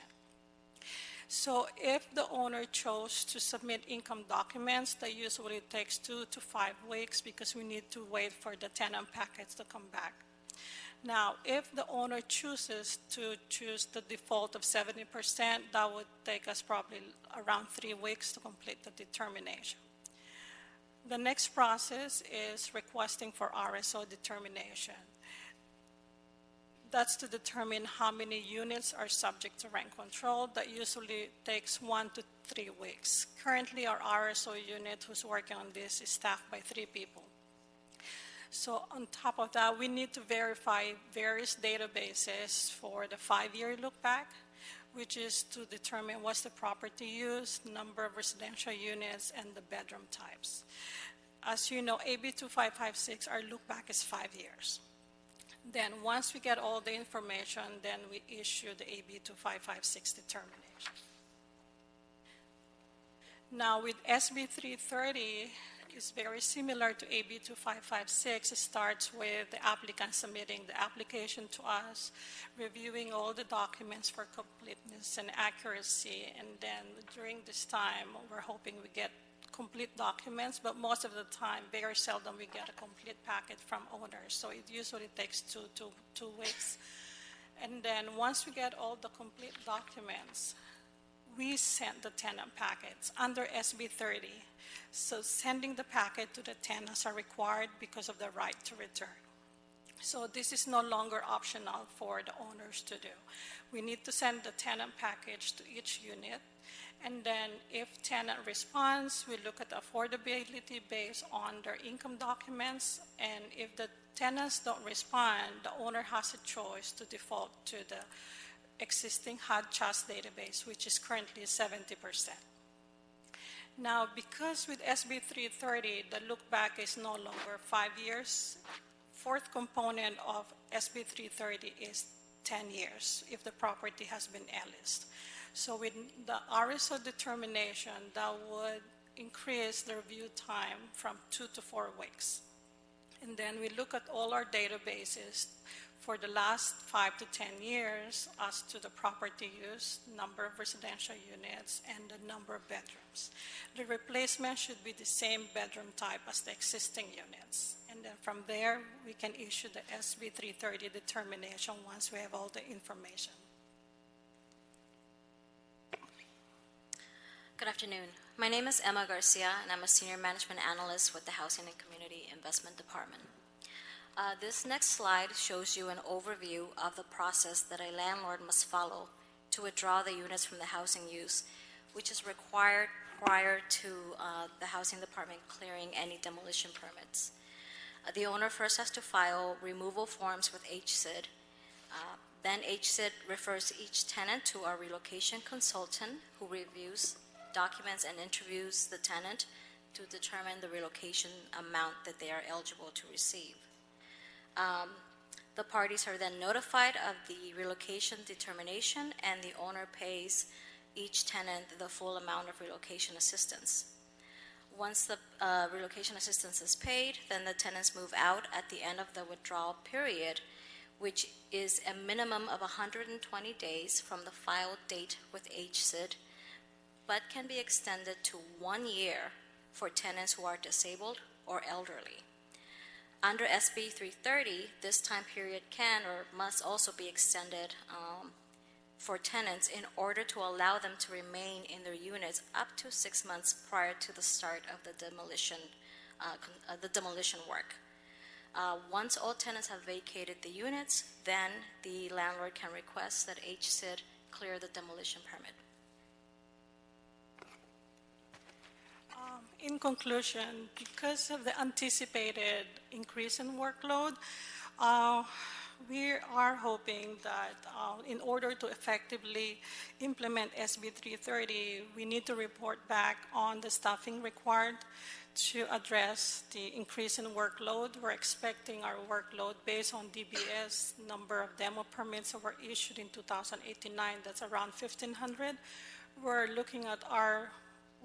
So if the owner chose to submit income documents, that usually takes 2 to 5 weeks because we need to wait for the tenant packets to come back. Now, if the owner chooses the default of 70%, that would take us probably around 3 weeks to complete the determination. The next process is requesting for RSO determination. That's to determine how many units are subject to rent control. That usually takes 1 to 3 weeks. Currently, our RSO unit who's working on this is staffed by 3 people. So on top of that, we need to verify various databases for the 5-year look back, which is to determine what's the property use, number of residential units, and the bedroom types. As you know, AB 2556, our look back is 5 years. Then once we get all the information, then we issue the AB 2556 determination. Now with SB 330, it's very similar to AB 2556. It starts with the applicant submitting the application to us, reviewing all the documents for completeness and accuracy, and then during this time, we're hoping we get complete documents, but most of the time, very seldom we get a complete packet from owners. So it usually takes two weeks. And then once we get all the complete documents, we send the tenant packets under SB 30. So sending the packet to the tenants are required because of the right to return. So this is no longer optional for the owners to do. We need to send the tenant package to each unit, And then if tenant responds, we look at affordability based on their income documents. And if the tenants don't respond, the owner has a choice to default to the existing HUD-CHAS database, which is currently 70%. Now, because with SB 330, the look back is no longer 5 years, fourth component of SB 330 is 10 years if the property has been leased. So with the RSO determination, that would increase the review time from 2 to 4 weeks. And then we look at all our databases for the last 5 to 10 years as to the property use, number of residential units, and the number of bedrooms. The replacement should be the same bedroom type as the existing units. And then from there, we can issue the SB 330 determination once we have all the information. Good afternoon. My name is Emma Garcia, and I'm a Senior Management Analyst with the Housing and Community Investment Department. This next slide shows you an overview of the process that a landlord must follow to withdraw the units from the housing use, which is required prior to the Housing Department clearing any demolition permits. The owner first has to file removal forms with HCID. Then HCID refers each tenant to a relocation consultant who reviews documents and interviews the tenant to determine the relocation amount that they are eligible to receive. The parties are then notified of the relocation determination, and the owner pays each tenant the full amount of relocation assistance. Once the relocation assistance is paid, then the tenants move out at the end of the withdrawal period, which is a minimum of 120 days from the file date with HCID, but can be extended to 1 year for tenants who are disabled or elderly. Under SB 330, this time period can or must also be extended for tenants in order to allow them to remain in their units up to 6 months prior to the start of the demolition work. Once all tenants have vacated the units, then the landlord can request that HCID clear the demolition permit. In conclusion, because of the anticipated increase in workload, we are hoping that in order to effectively implement SB 330, we need to report back on the staffing required to address the increase in workload. We're expecting our workload based on DBS number of demo permits that were issued in 2089, that's around 1,500. We're looking at our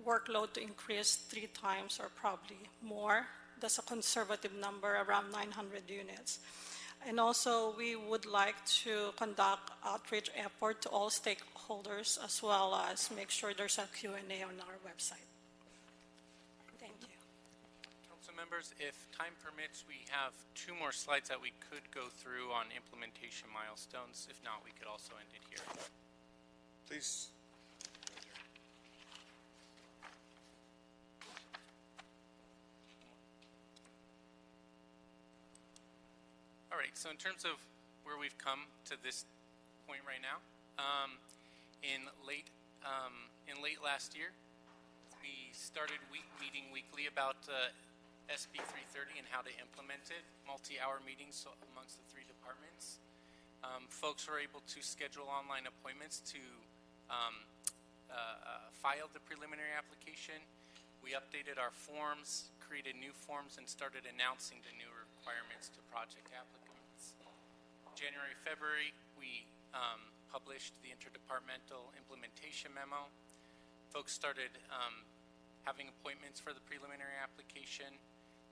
workload to increase 3 times or probably more. That's a conservative number, around 900 units. And also, we would like to conduct outreach effort to all stakeholders, as well as make sure there's a Q&A on our website. Thank you. Council members, if time permits, we have 2 more slides that we could go through on implementation milestones. If not, we could also end it here. Please. All right, so in terms of where we've come to this point right now, in late last year, we started meeting weekly about SB 330 and how to implement it, multi-hour meetings amongst the 3 departments. Folks were able to schedule online appointments to file the preliminary application. We updated our forms, created new forms, and started announcing the new requirements to project applicants. January, February, we published the interdepartmental implementation memo. Folks started having appointments for the preliminary application.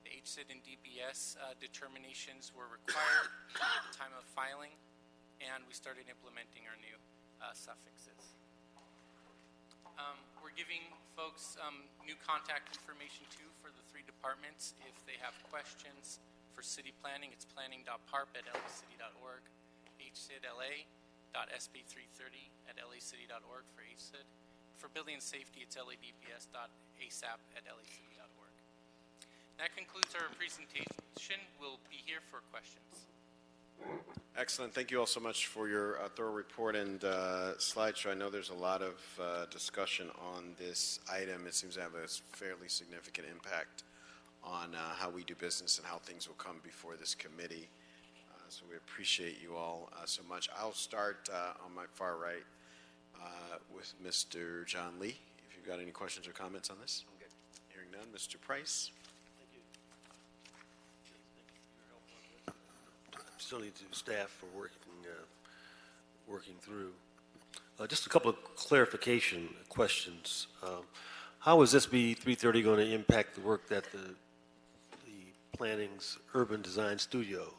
The HCID and DBS determinations were required at the time of filing, and we started implementing our new suffixes. We're giving folks new contact information too for the 3 departments if they have questions. For city planning, it's planning.parp@lacity.org, hcidla.sb330@lacity.org for HCID. For building and safety, it's ladbs.asap@lacity.org. That concludes our presentation. We'll be here for questions. Excellent. Thank you all so much for your thorough report and slideshow. I know there's a lot of discussion on this item. It seems to have a fairly significant impact on how we do business and how things will come before this committee. So we appreciate you all so much. I'll start on my far right with Mr. John Lee. If you've got any questions or comments on this. I'm good. Hearing none. Mr. Price. Facility to staff for working through. Just a couple of clarification questions. How is SB 330 going to impact the work that the Planning's Urban Design Studio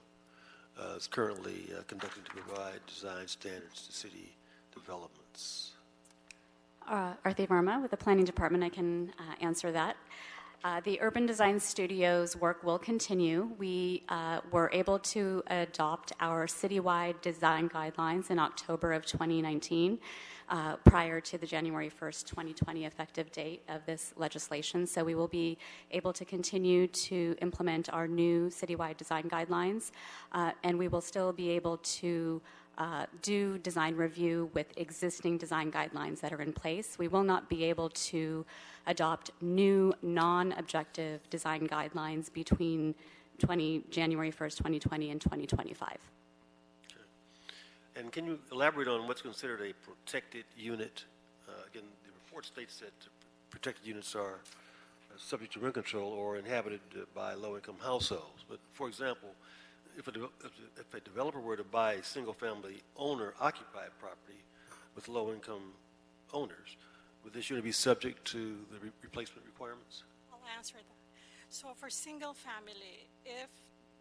is currently conducting to provide design standards to city developments? Arthi Verma with the Planning Department. I can answer that. The Urban Design Studio's work will continue. We were able to adopt our citywide design guidelines in October of 2019, prior to the January 1st, 2020 effective date of this legislation. So we will be able to continue to implement our new citywide design guidelines, and we will still be able to do design review with existing design guidelines that are in place. We will not be able to adopt new non-objective design guidelines between January 1st, 2020 and 2025. Okay. And can you elaborate on what's considered a protected unit? Again, the report states that protected units are subject to rent control or inhabited by low-income households. But for example, if a developer were to buy a single-family owner-occupied property with low-income owners, would this unit be subject to the replacement requirements? I'll answer that. So for single family, if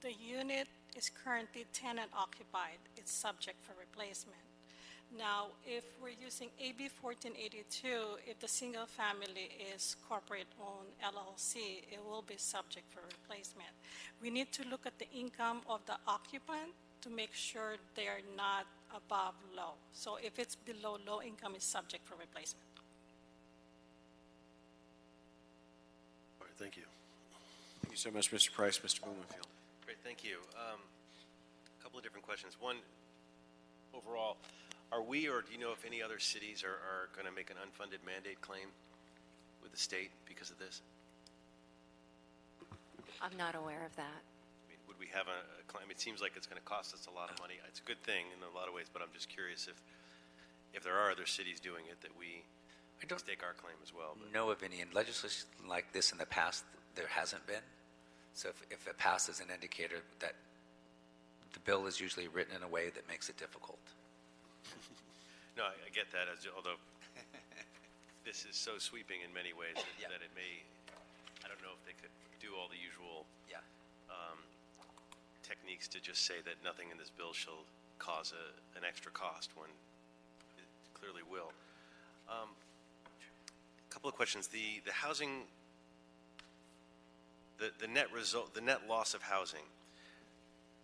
the unit is currently tenant occupied, it's subject for replacement. Now, if we're using AB 1482, if the single family is corporate-owned LLC, it will be subject for replacement. We need to look at the income of the occupant to make sure they are not above low. So if it's below low income, it's subject for replacement. All right, thank you. Thank you so much, Mr. Price. Mr. Blumenfield. Great, thank you. A couple of different questions. One, overall, are we, or do you know if any other cities are going to make an unfunded mandate claim with the state because of this? I'm not aware of that. I mean, would we have a claim? It seems like it's going to cost us a lot of money. It's a good thing in a lot of ways, but I'm just curious if there are other cities doing it that we stake our claim as well. But. Know of any. In legislation like this in the past, there hasn't been. So if it passes an indicator that the bill is usually written in a way that makes it difficult. No, I get that, although this is so sweeping in many ways that it may, I don't know if they could do all the usual techniques to just say that nothing in this bill shall cause an extra cost when it clearly will. A couple of questions. The housing, the net result, the net loss of housing,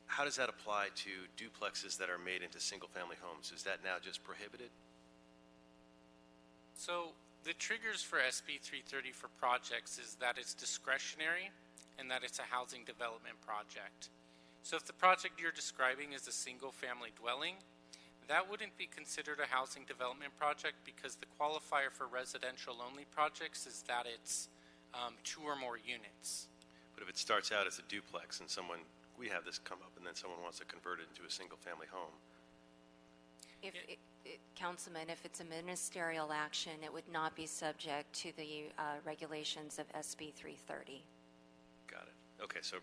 how does that apply to duplexes that are made into single-family homes? Is that now just prohibited? So the triggers for SB 330 for projects is that it's discretionary and that it's a housing development project. So if the project you're describing is a single-family dwelling, that wouldn't be considered a housing development project because the qualifier for residential-only projects is that it's 2 or more units. But if it starts out as a duplex and we have this come up, and then someone wants to convert it into a single-family home. Councilman, if it's a ministerial action, it would not be subject to the regulations of SB 330. Got it. Okay, so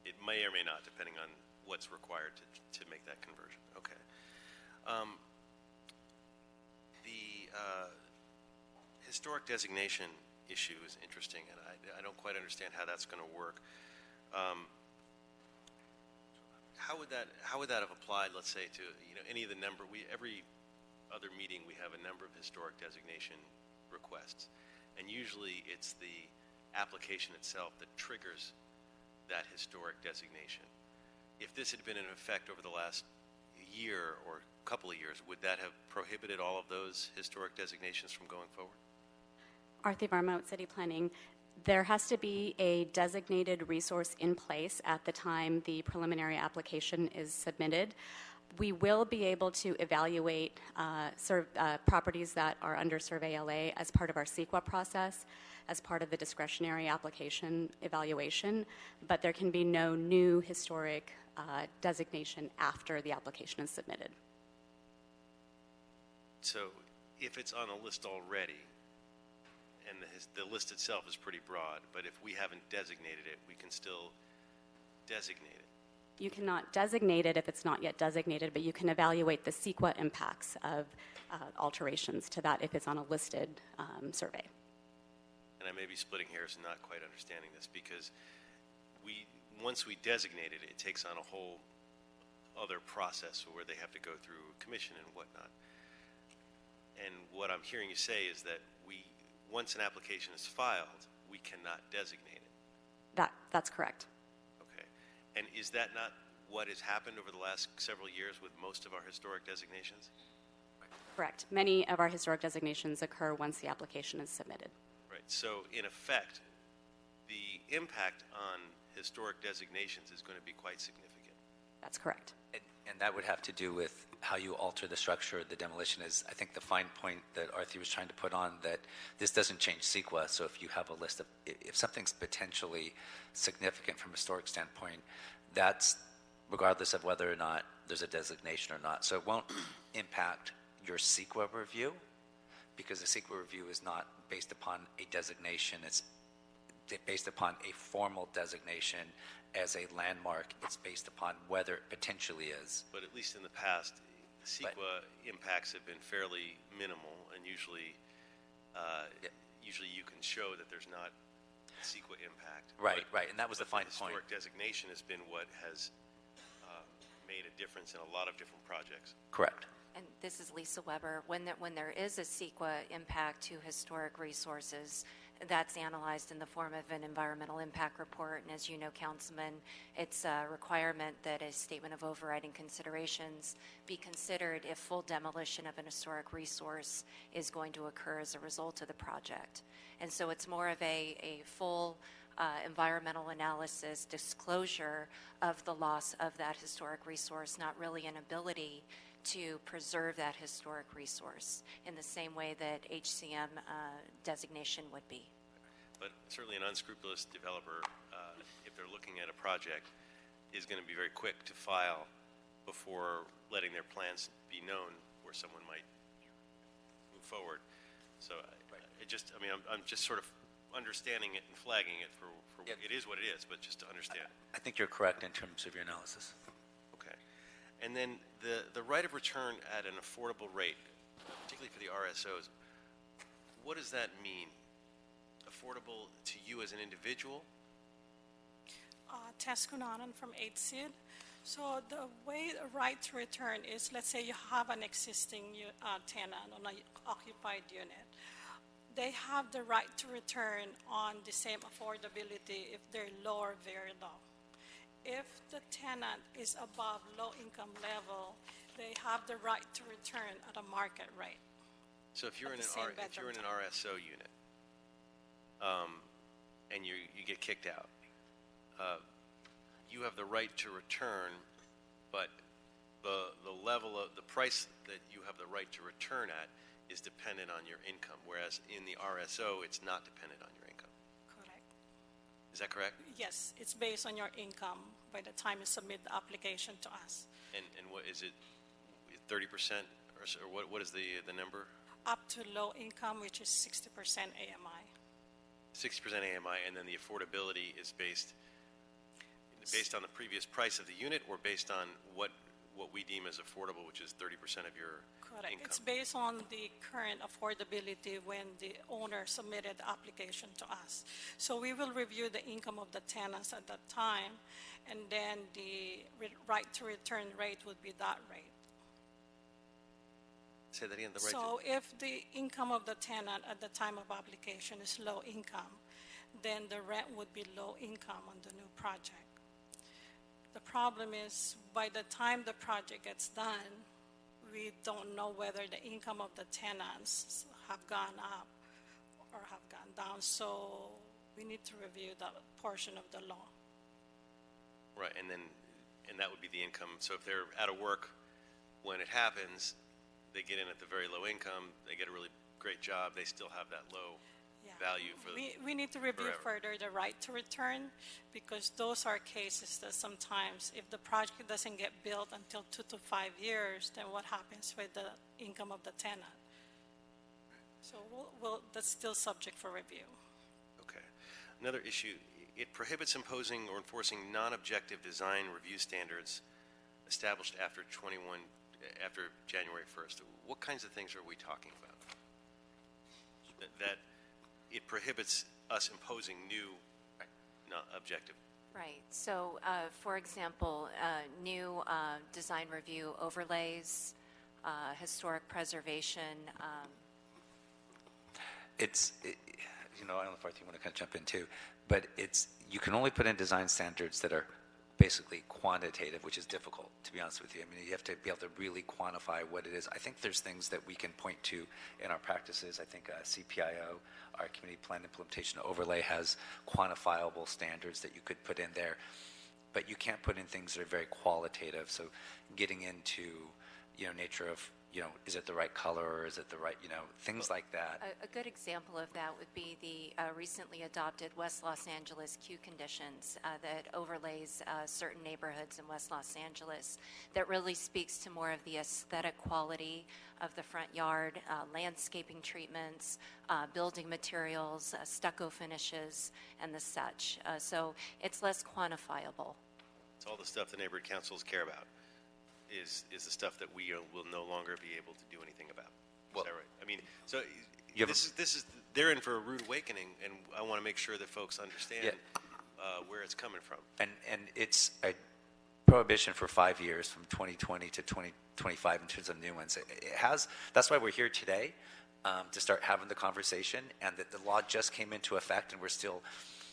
it may or may not, depending on what's required to make that conversion. Okay. The historic designation issue is interesting, and I don't quite understand how that's going to work. How would that have applied, let's say, to any of the number? Every other meeting we have a number of historic designation requests, and usually it's the application itself that triggers that historic designation. If this had been in effect over the last year or couple of years, would that have prohibited all of those historic designations from going forward? Arthi Verma with City Planning. There has to be a designated resource in place at the time the preliminary application is submitted. We will be able to evaluate properties that are under Survey LA as part of our CEQA process, as part of the discretionary application evaluation, but there can be no new historic designation after the application is submitted. So if it's on a list already, and the list itself is pretty broad, but if we haven't designated it, we can still designate it. You cannot designate it if it's not yet designated, but you can evaluate the CEQA impacts of alterations to that if it's on a listed survey. And I may be splitting hairs and not quite understanding this, because once we designate it, it takes on a whole other process where they have to go through commission and whatnot. And what I'm hearing you say is that once an application is filed, we cannot designate it. That's correct. Okay. And is that not what has happened over the last several years with most of our historic designations? Correct. Many of our historic designations occur once the application is submitted. Right. So in effect, the impact on historic designations is going to be quite significant. That's correct. And that would have to do with how you alter the structure. The demolition is, I think, the fine point that Arthur was trying to put on, that this doesn't change CEQA. So if you have a list of, if something's potentially significant from a historic standpoint, that's regardless of whether or not there's a designation or not. So it won't impact your CEQA review, because the CEQA review is not based upon a designation. It's based upon a formal designation as a landmark. It's based upon whether it potentially is. But at least in the past, CEQA impacts have been fairly minimal, and usually you can show that there's not CEQA impact. Right, right, and that was the fine point. Historic designation has been what has made a difference in a lot of different projects. Correct. And this is Lisa Weber. When there is a CEQA impact to historic resources, that's analyzed in the form of an environmental impact report. And as you know, Councilman, it's a requirement that a statement of overriding considerations be considered if full demolition of an historic resource is going to occur as a result of the project. And so it's more of a full environmental analysis disclosure of the loss of that historic resource, not really an ability to preserve that historic resource in the same way that HCM designation would be. But certainly an unscrupulous developer, if they're looking at a project, is going to be very quick to file before letting their plans be known where someone might move forward. So I'm just sort of understanding it and flagging it for it is what it is, but just to understand. I think you're correct in terms of your analysis. Okay. And then the right of return at an affordable rate, particularly for the RSOs, what does that mean? Affordable to you as an individual? Tess Kunanan from 8SID. So the way the right to return is, let's say you have an existing tenant on an occupied unit. They have the right to return on the same affordability if they're low or very low. If the tenant is above low income level, they have the right to return at a market rate. So if you're in an RSO unit, and you get kicked out, you have the right to return, but the level of the price that you have the right to return at is dependent on your income, whereas in the RSO, it's not dependent on your income. Correct. Is that correct? Yes, it's based on your income by the time you submit the application to us. And what is it, 30% or so, or what is the number? Up to low income, which is 60% AMI. 60% AMI, and then the affordability is based on the previous price of the unit, or based on what we deem as affordable, which is 30% of your Correct. income? It's based on the current affordability when the owner submitted the application to us. So we will review the income of the tenants at that time, and then the right to return rate would be that rate. Say that again. So if the income of the tenant at the time of application is low income, then the rent would be low income on the new project. The problem is, by the time the project gets done, we don't know whether the income of the tenants have gone up or have gone down. So we need to review that portion of the law. Right, and that would be the income. So if they're out of work when it happens, they get in at the very low income, they get a really great job, they still have that low value for We need to review forever. further the right to return, because those are cases that sometimes, if the project doesn't get built until 2 to 5 years, then what happens with the income of the tenant? So that's still subject for review. Okay. Another issue, it prohibits imposing or enforcing non-objective design review standards established after January 1st. What kinds of things are we talking about? That it prohibits us imposing new non-objective. Right. So, for example, new design review overlays, historic preservation. I don't know if Arthur, you want to kind of jump in too, but you can only put in design standards that are basically quantitative, which is difficult, to be honest with you. I mean, you have to be able to really quantify what it is. I think there's things that we can point to in our practices. I think CPIO, our Community Plan Implementation Overlay, has quantifiable standards that you could put in there, but you can't put in things that are very qualitative. So getting into, nature of, is it the right color, or is it the right, things like that. A good example of that would be the recently adopted West Los Angeles Q conditions that overlays certain neighborhoods in West Los Angeles, that really speaks to more of the aesthetic quality of the front yard, landscaping treatments, building materials, stucco finishes, and the such. So it's less quantifiable. It's all the stuff the neighborhood councils care about. Is the stuff that we will no longer be able to do anything about. Is that right? I mean, so they're in for a rude awakening, and I want to make sure that folks understand where it's coming from. And it's a prohibition for 5 years, from 2020 to 2025, in terms of new ones. That's why we're here today, to start having the conversation, and that the law just came into effect, and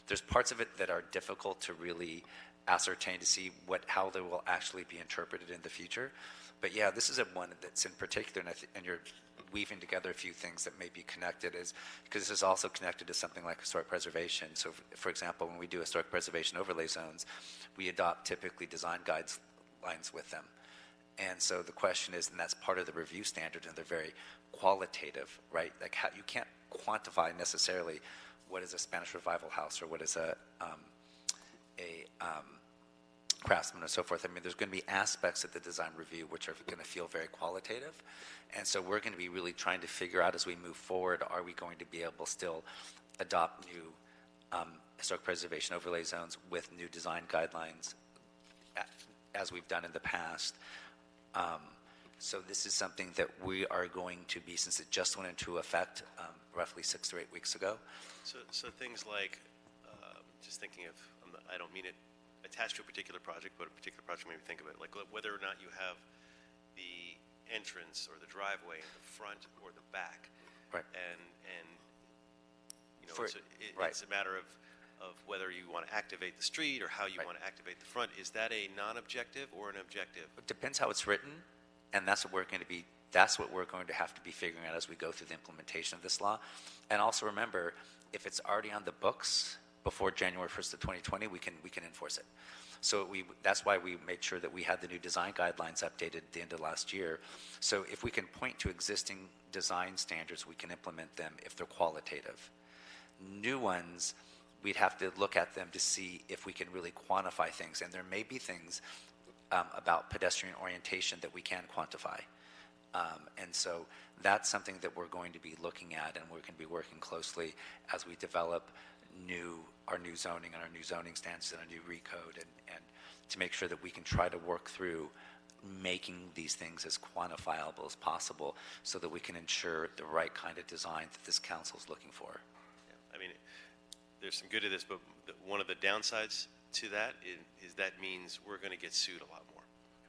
there's parts of it that are difficult to really ascertain, to see how they will actually be interpreted in the future. But yeah, this is one that's in particular, and you're weaving together a few things that may be connected, because this is also connected to something like historic preservation. So for example, when we do historic preservation overlay zones, we adopt typically design guidelines with them. And so the question is, and that's part of the review standard, and they're very qualitative, right? Like, you can't quantify necessarily what is a Spanish Revival house, or what is a Craftsman, and so forth. I mean, there's going to be aspects of the design review which are going to feel very qualitative, and so we're going to be really trying to figure out, as we move forward, are we going to be able to still adopt new historic preservation overlay zones with new design guidelines, as we've done in the past. So this is something that we are going to be, since it just went into effect roughly 6 to 8 weeks ago. So things like, just thinking of, I don't mean it attached to a particular project, but a particular project made me think of it, like whether or not you have the entrance or the driveway in the front or the back. Right. And right. It's a matter of whether you want to activate the street or how you want to activate the front. Is that a non-objective or an objective? It depends how it's written, and that's what we're going to have to be figuring out as we go through the implementation of this law. And also remember, if it's already on the books before January 1st of 2020, we can enforce it. So that's why we made sure that we had the new design guidelines updated at the end of last year. So if we can point to existing design standards, we can implement them if they're qualitative. New ones, we'd have to look at them to see if we can really quantify things. And there may be things about pedestrian orientation that we can quantify. And so that's something that we're going to be looking at, and we're going to be working closely as we develop our new zoning and our new zoning standards and our new recode, and to make sure that we can try to work through making these things as quantifiable as possible, so that we can ensure the right kind of design that this council is looking for. Yeah. I mean, there's some good to this, but one of the downsides to that is that means we're going to get sued a lot more,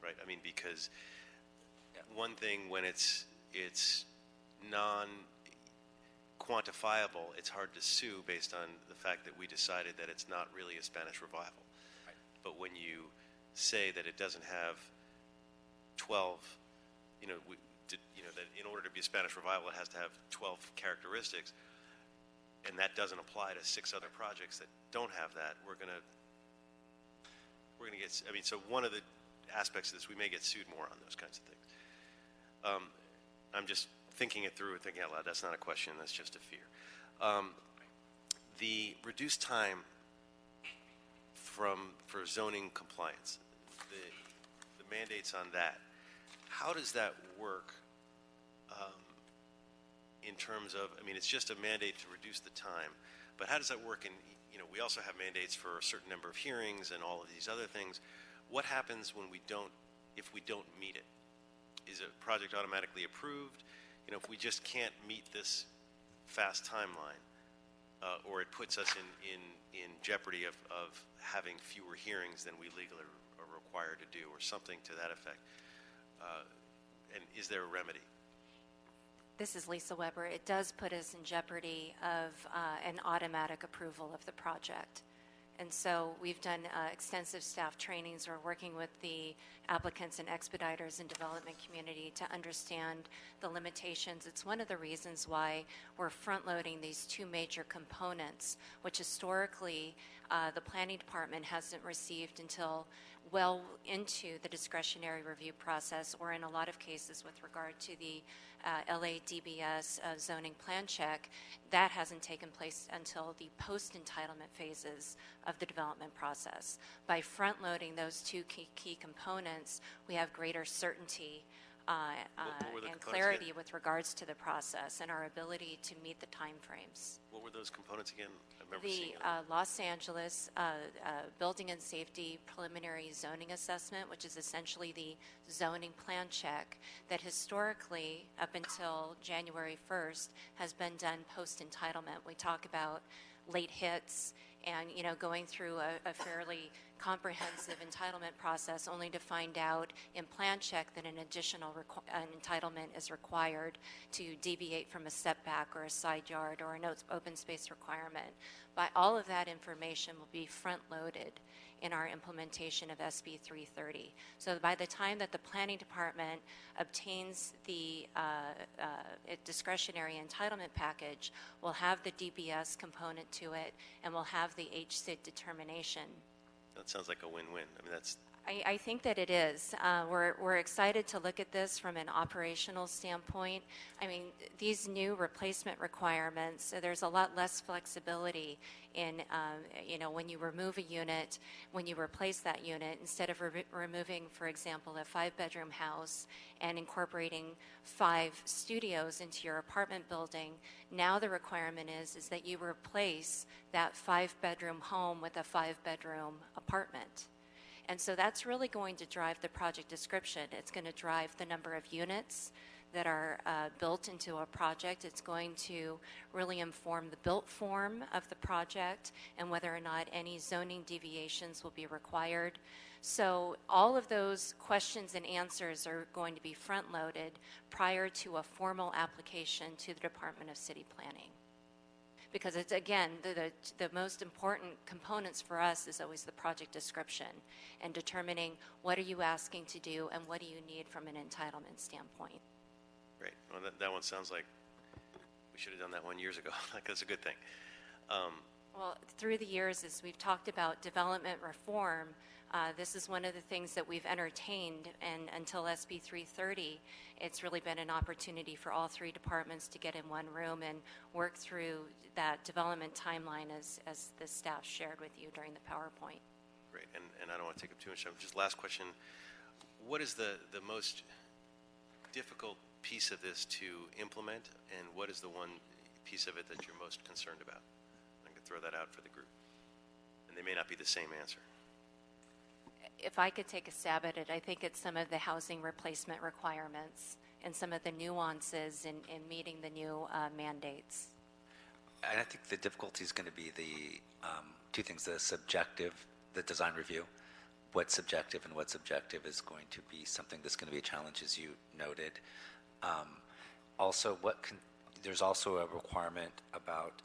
right? I mean, because one thing, when it's non-quantifiable, it's hard to sue based on the fact that we decided that it's not really a Spanish Revival. Right. But when you say that it doesn't have 12, that in order to be a Spanish Revival, it has to have 12 characteristics, and that doesn't apply to 6 other projects that don't have that, we're going to get, I mean, so one of the aspects of this, we may get sued more on those kinds of things. I'm just thinking it through and thinking out loud. That's not a question, that's just a fear. The reduced time for zoning compliance, the mandates on that, how does that work in terms of, I mean, it's just a mandate to reduce the time, but how does that work in, you know, we also have mandates for a certain number of hearings and all of these other things. What happens when if we don't meet it? Is a project automatically approved? You know, if we just can't meet this fast timeline, or it puts us in jeopardy of having fewer hearings than we legally are required to do, or something to that effect. And is there a remedy? This is Lisa Weber. It does put us in jeopardy of an automatic approval of the project. And so we've done extensive staff trainings. We're working with the applicants and expediters and development community to understand the limitations. It's one of the reasons why we're front-loading these 2 major components, which historically the planning department hasn't received until well into the discretionary review process, or in a lot of cases with regard to the LADBS zoning plan check, that hasn't taken place until the post-entitlement phases of the development process. By front-loading those 2 key components, we have greater certainty and clarity with regards to the process and our ability to meet the timeframes. What were those components again? I remember seeing The Los Angeles Building and Safety Preliminary Zoning Assessment, which is essentially the zoning plan check that historically, up until January 1st, has been done post-entitlement. We talk about late hits and, you know, going through a fairly comprehensive entitlement process only to find out in plan check that an additional an entitlement is required to deviate from a setback or a side yard or an open space requirement. By all of that information will be front-loaded in our implementation of SB 330. So by the time that the planning department obtains the discretionary entitlement package, we'll have the DBS component to it, and we'll have the HSID determination. That sounds like a win-win. I mean, that's... I think that it is. We're excited to look at this from an operational standpoint. I mean, these new replacement requirements, there's a lot less flexibility in, you know, when you remove a unit, when you replace that unit, instead of removing, for example, a 5-bedroom house and incorporating 5 studios into your apartment building, now the requirement is that you replace that 5-bedroom home with a 5-bedroom apartment. And so that's really going to drive the project description. It's going to drive the number of units that are built into a project. It's going to really inform the built form of the project and whether or not any zoning deviations will be required. So all of those questions and answers are going to be front-loaded prior to a formal application to the Department of City Planning. Because it's, again, the most important components for us is always the project description and determining what are you asking to do and what do you need from an entitlement standpoint. Great. Well, that one sounds like we should have done that one years ago. Like, that's a good thing. Well, through the years, as we've talked about development reform, this is one of the things that we've entertained, and until SB 330, it's really been an opportunity for all 3 departments to get in one room and work through that development timeline as the staff shared with you during the PowerPoint. Great, and I don't want to take up too much time. Just last question. What is the most difficult piece of this to implement, and what is the one piece of it that you're most concerned about? I can throw that out for the group. And they may not be the same answer. If I could take a stab at it, I think it's some of the housing replacement requirements and some of the nuances in meeting the new mandates. And I think the difficulty is going to be the 2 things: the subjective, the design review. What's subjective and what's objective is going to be something that's going to be a challenge, as you noted. Also, there's also a requirement about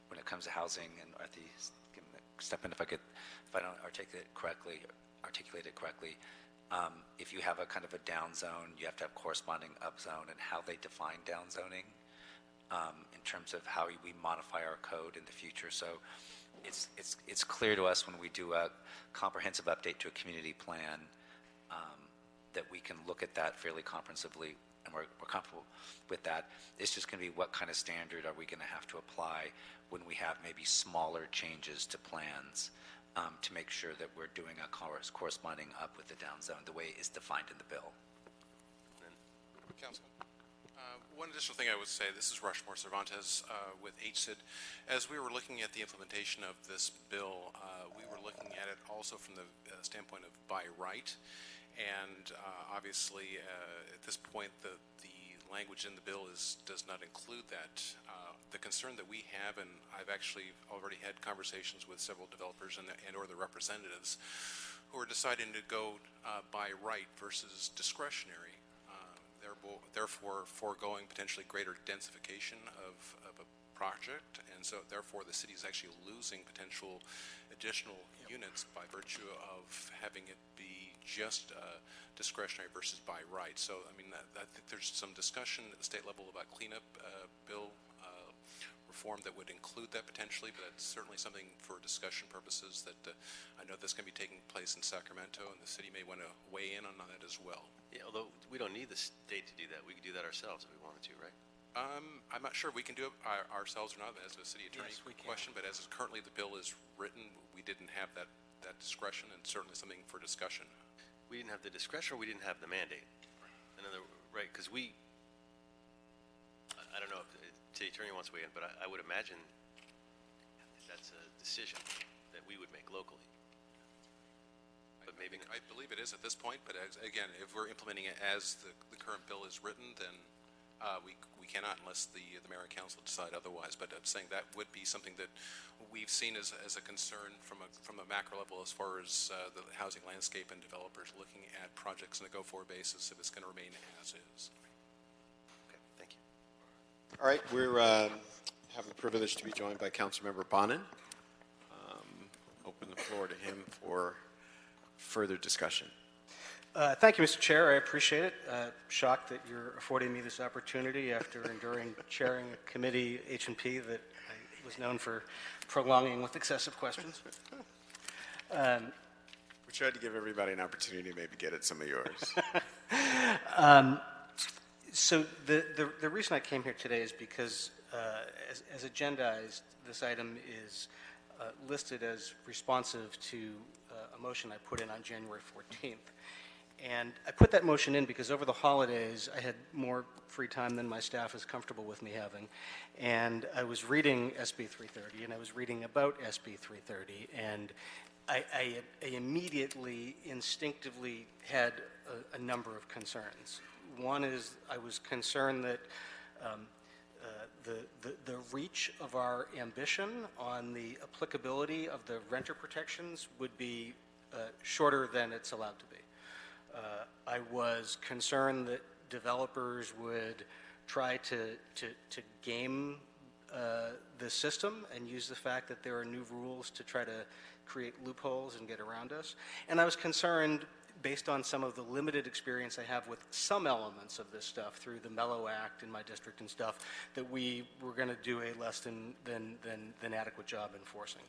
when it comes to housing, and Arthi, step in if I don't articulate it correctly. If you have a kind of a down zone, you have to have corresponding up zone, and how they define down zoning in terms of how we modify our code in the future. So it's clear to us when we do a comprehensive update to a community plan that we can look at that fairly comprehensively, and we're comfortable with that. It's just going to be what kind of standard are we going to have to apply when we have maybe smaller changes to plans to make sure that we're doing a corresponding up with the down zone the way it's defined in the bill. Council. One additional thing I would say, this is Rushmore Cervantes with HCID. As we were looking at the implementation of this bill, we were looking at it also from the standpoint of by right. And obviously, at this point, the language in the bill does not include that. The concern that we have, and I've actually already had conversations with several developers and or the representatives who are deciding to go by right versus discretionary, therefore foregoing potentially greater densification of a project, and so therefore the city is actually losing potential additional units by virtue of having it be just discretionary versus by right. So I mean, I think there's some discussion at the state level about cleanup bill reform that would include that potentially, but it's certainly something for discussion purposes that I know this can be taking place in Sacramento, and the city may want to weigh in on that as well. Yeah, although we don't need the state to do that. We could do that ourselves if we wanted to, right? I'm not sure if we can do it ourselves or not as a city attorney question, but as currently the bill is written, we didn't have that discretion, and certainly something for discussion. We didn't have the discretion, or we didn't have the mandate. Right, because I don't know if the city attorney wants to weigh in, but I would imagine that's a decision that we would make locally. But maybe I believe it is at this point, but again, if we're implementing it as the current bill is written, then we cannot unless the mayor and council decide otherwise. But I'm saying that would be something that we've seen as a concern from a macro level as far as the housing landscape and developers looking at projects on a go-forward basis if it's going to remain as is. Okay, thank you. All right, we're having the privilege to be joined by Councilmember Bonin. Open the floor to him for further discussion. Thank you, Mr. Chair. I appreciate it. Shocked that you're affording me this opportunity after enduring chairing a committee, H&P, that I was known for prolonging with excessive questions. We tried to give everybody an opportunity to maybe get at some of yours. So the reason I came here today is because as agendized, this item is listed as responsive to a motion I put in on January 14th. And I put that motion in because over the holidays, I had more free time than my staff is comfortable with me having. And I was reading SB 330, and I was reading about SB 330, and I immediately, instinctively had a number of concerns. One is I was concerned that the reach of our ambition on the applicability of the renter protections would be shorter than it's allowed to be. I was concerned that developers would try to game the system and use the fact that there are new rules to try to create loopholes and get around us. And I was concerned, based on some of the limited experience I have with some elements of this stuff through the Mello Act in my district and stuff, that we were going to do a less than adequate job enforcing.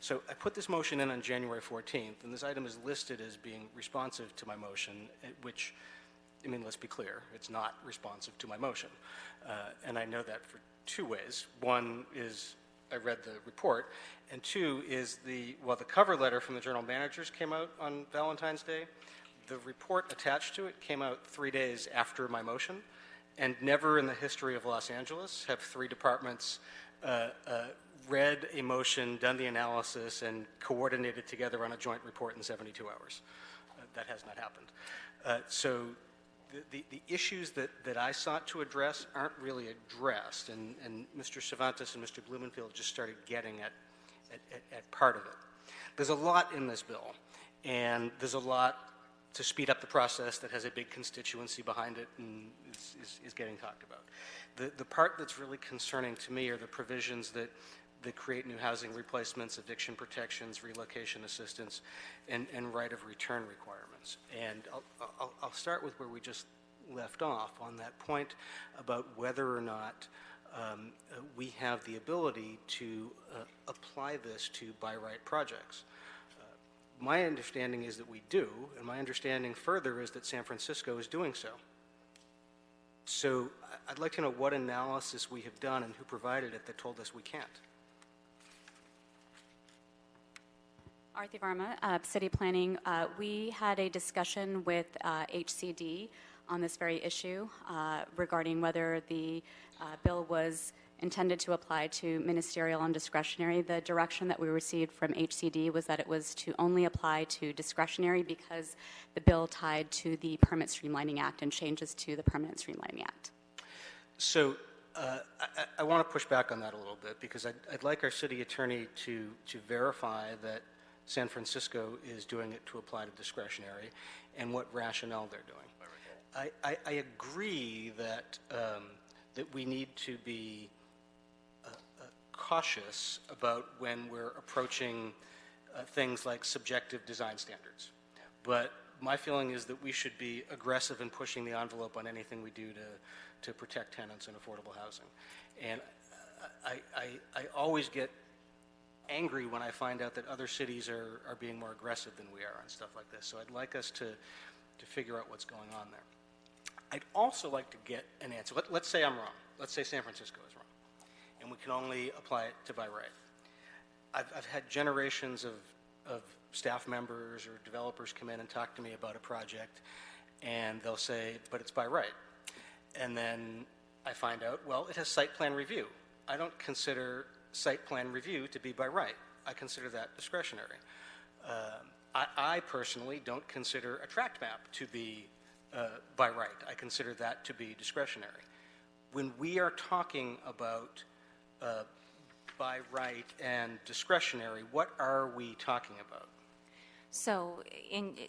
So I put this motion in on January 14th, and this item is listed as being responsive to my motion, which, I mean, let's be clear, it's not responsive to my motion. And I know that for two ways. One is I read the report, and two is while the cover letter from the Journal Managers came out on Valentine's Day, the report attached to it came out 3 days after my motion, and never in the history of Los Angeles have three departments read a motion, done the analysis, and coordinated together on a joint report in 72 hours. That has not happened. So the issues that I sought to address aren't really addressed, and Mr. Cervantes and Mr. Blumenfield just started getting at part of it. There's a lot in this bill, and there's a lot to speed up the process that has a big constituency behind it and is getting talked about. The part that's really concerning to me are the provisions that create new housing replacements, eviction protections, relocation assistance, and right of return requirements. And I'll start with where we just left off on that point about whether or not we have the ability to apply this to by right projects. My understanding is that we do, and my understanding further is that San Francisco is doing so. So I'd like to know what analysis we have done and who provided it that told us we can't. Arthi Varma, City Planning. We had a discussion with HCD on this very issue regarding whether the bill was intended to apply to ministerial and discretionary. The direction that we received from HCD was that it was to only apply to discretionary because the bill tied to the Permit Streamlining Act and changes to the Permanent Streamlining Act. So I want to push back on that a little bit because I'd like our city attorney to verify that San Francisco is doing it to apply to discretionary and what rationale they're doing. I agree that that we need to be cautious about when we're approaching things like subjective design standards. But my feeling is that we should be aggressive in pushing the envelope on anything we do to protect tenants and affordable housing. And I always get angry when I find out that other cities are being more aggressive than we are on stuff like this. So I'd like us to figure out what's going on there. I'd also like to get an answer. Let's say I'm wrong. Let's say San Francisco is wrong, and we can only apply it to by right. I've had generations of staff members or developers come in and talk to me about a project, and they'll say, but it's by right. And then I find out, well, it has site plan review. I don't consider site plan review to be by right. I consider that discretionary. I personally don't consider a tract map to be by right. I consider that to be discretionary. When we are talking about by right and discretionary, what are we talking about? So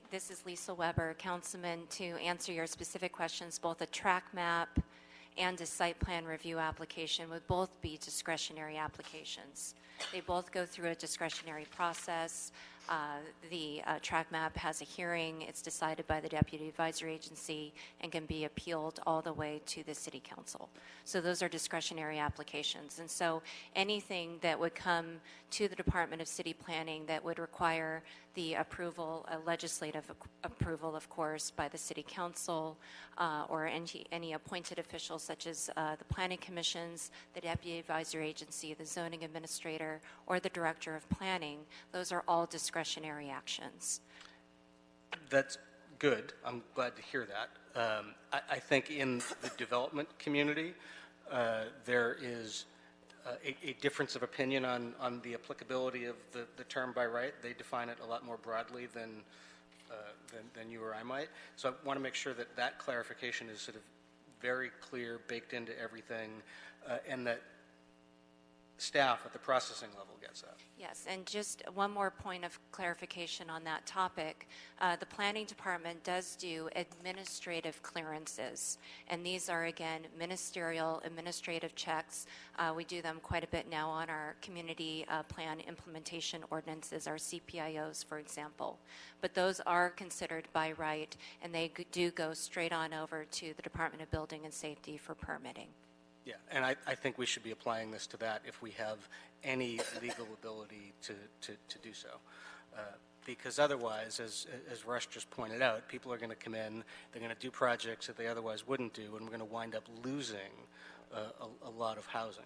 this is Lisa Weber, Councilman, to answer your specific questions. Both a track map and a site plan review application would both be discretionary applications. They both go through a discretionary process. The track map has a hearing. It's decided by the Deputy Advisory Agency and can be appealed all the way to the City Council. So those are discretionary applications. And so anything that would come to the Department of City Planning that would require the approval, legislative approval, of course, by the City Council or any appointed officials such as the Planning Commissions, the Deputy Advisory Agency, the Zoning Administrator, or the Director of Planning, those are all discretionary actions. That's good. I'm glad to hear that. I think in the development community, there is a difference of opinion on the applicability of the term by right. They define it a lot more broadly than you or I might. So I want to make sure that that clarification is sort of very clear, baked into everything, and that staff at the processing level gets that. Yes, and just one more point of clarification on that topic. The Planning Department does do administrative clearances, and these are, again, ministerial administrative checks. We do them quite a bit now on our community plan implementation ordinances, our CPIOs, for example. But those are considered by right, and they do go straight on over to the Department of Building and Safety for permitting. Yeah, and I think we should be applying this to that if we have any legal ability to do so. Because otherwise, as Rush just pointed out, people are going to come in, they're going to do projects that they otherwise wouldn't do, and we're going to wind up losing a lot of housing.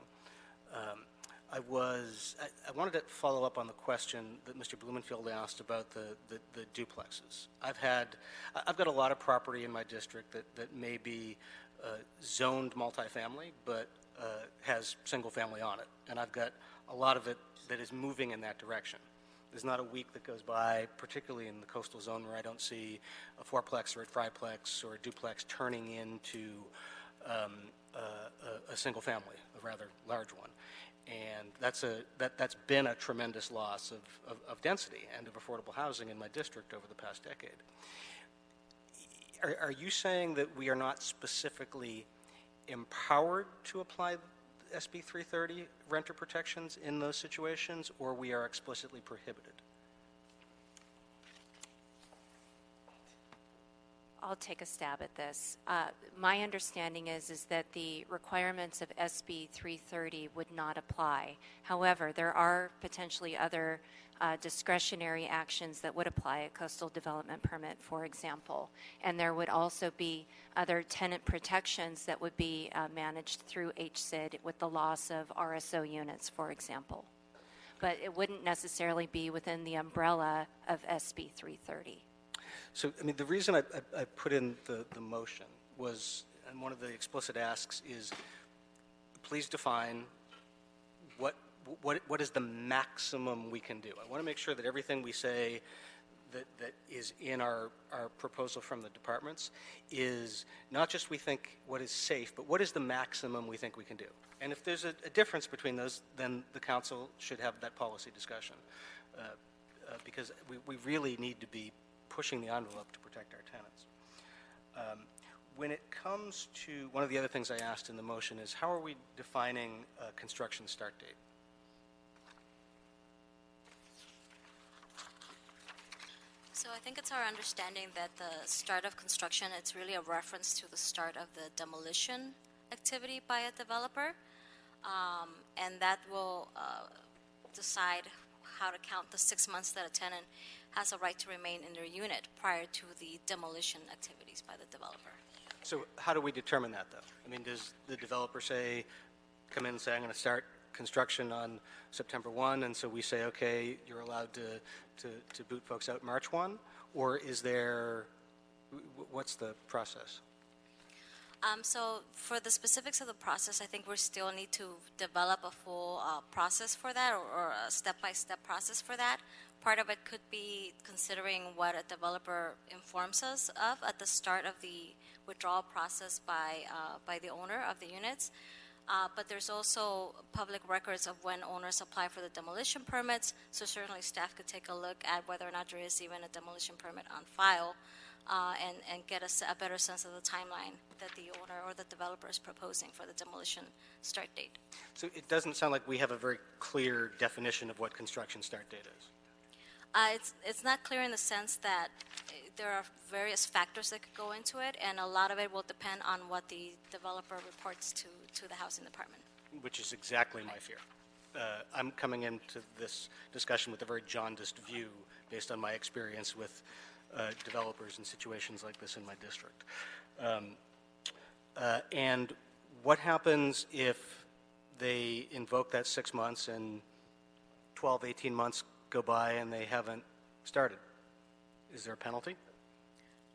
I wanted to follow up on the question that Mr. Blumenfield asked about the duplexes. I've got a lot of property in my district that may be zoned multifamily, but has single family on it. And I've got a lot of it that is moving in that direction. There's not a week that goes by, particularly in the coastal zone, where I don't see a fourplex or a triplex or a duplex turning into a single family, a rather large one. And that's been a tremendous loss of density and of affordable housing in my district over the past decade. Are you saying that we are not specifically empowered to apply SB 330 renter protections in those situations, or we are explicitly prohibited? I'll take a stab at this. My understanding is that the requirements of SB 330 would not apply. However, there are potentially other discretionary actions that would apply, a coastal development permit, for example. And there would also be other tenant protections that would be managed through HCID with the loss of RSO units, for example. But it wouldn't necessarily be within the umbrella of SB 330. So, I mean, the reason I put in the motion was, and one of the explicit asks is, please define what is the maximum we can do. I want to make sure that everything we say that is in our proposal from the departments is not just we think what is safe, but what is the maximum we think we can do. And if there's a difference between those, then the council should have that policy discussion, because we really need to be pushing the envelope to protect our tenants. When it comes to, one of the other things I asked in the motion is, how are we defining a construction start date? So I think it's our understanding that the start of construction, it's really a reference to the start of the demolition activity by a developer, and that will decide how to count the 6 months that a tenant has a right to remain in their unit prior to the demolition activities by the developer. So how do we determine that, though? I mean, does the developer come in and say, I'm going to start construction on September 1, and so we say, okay, you're allowed to boot folks out March 1? Or is there, what's the process? So for the specifics of the process, I think we still need to develop a full process for that, or a step-by-step process for that. Part of it could be considering what a developer informs us of at the start of the withdrawal process by the owner of the units. But there's also public records of when owners apply for the demolition permits, so certainly staff could take a look at whether or not there is even a demolition permit on file, and get a better sense of the timeline that the owner or the developer is proposing for the demolition start date. So it doesn't sound like we have a very clear definition of what construction start date is. It's not clear in the sense that there are various factors that could go into it, and a lot of it will depend on what the developer reports to the housing department. Which is exactly my fear. I'm coming into this discussion with a very jaundiced view based on my experience with developers in situations like this in my district. And what happens if they invoke that 6 months and 12, 18 months go by and they haven't started? Is there a penalty?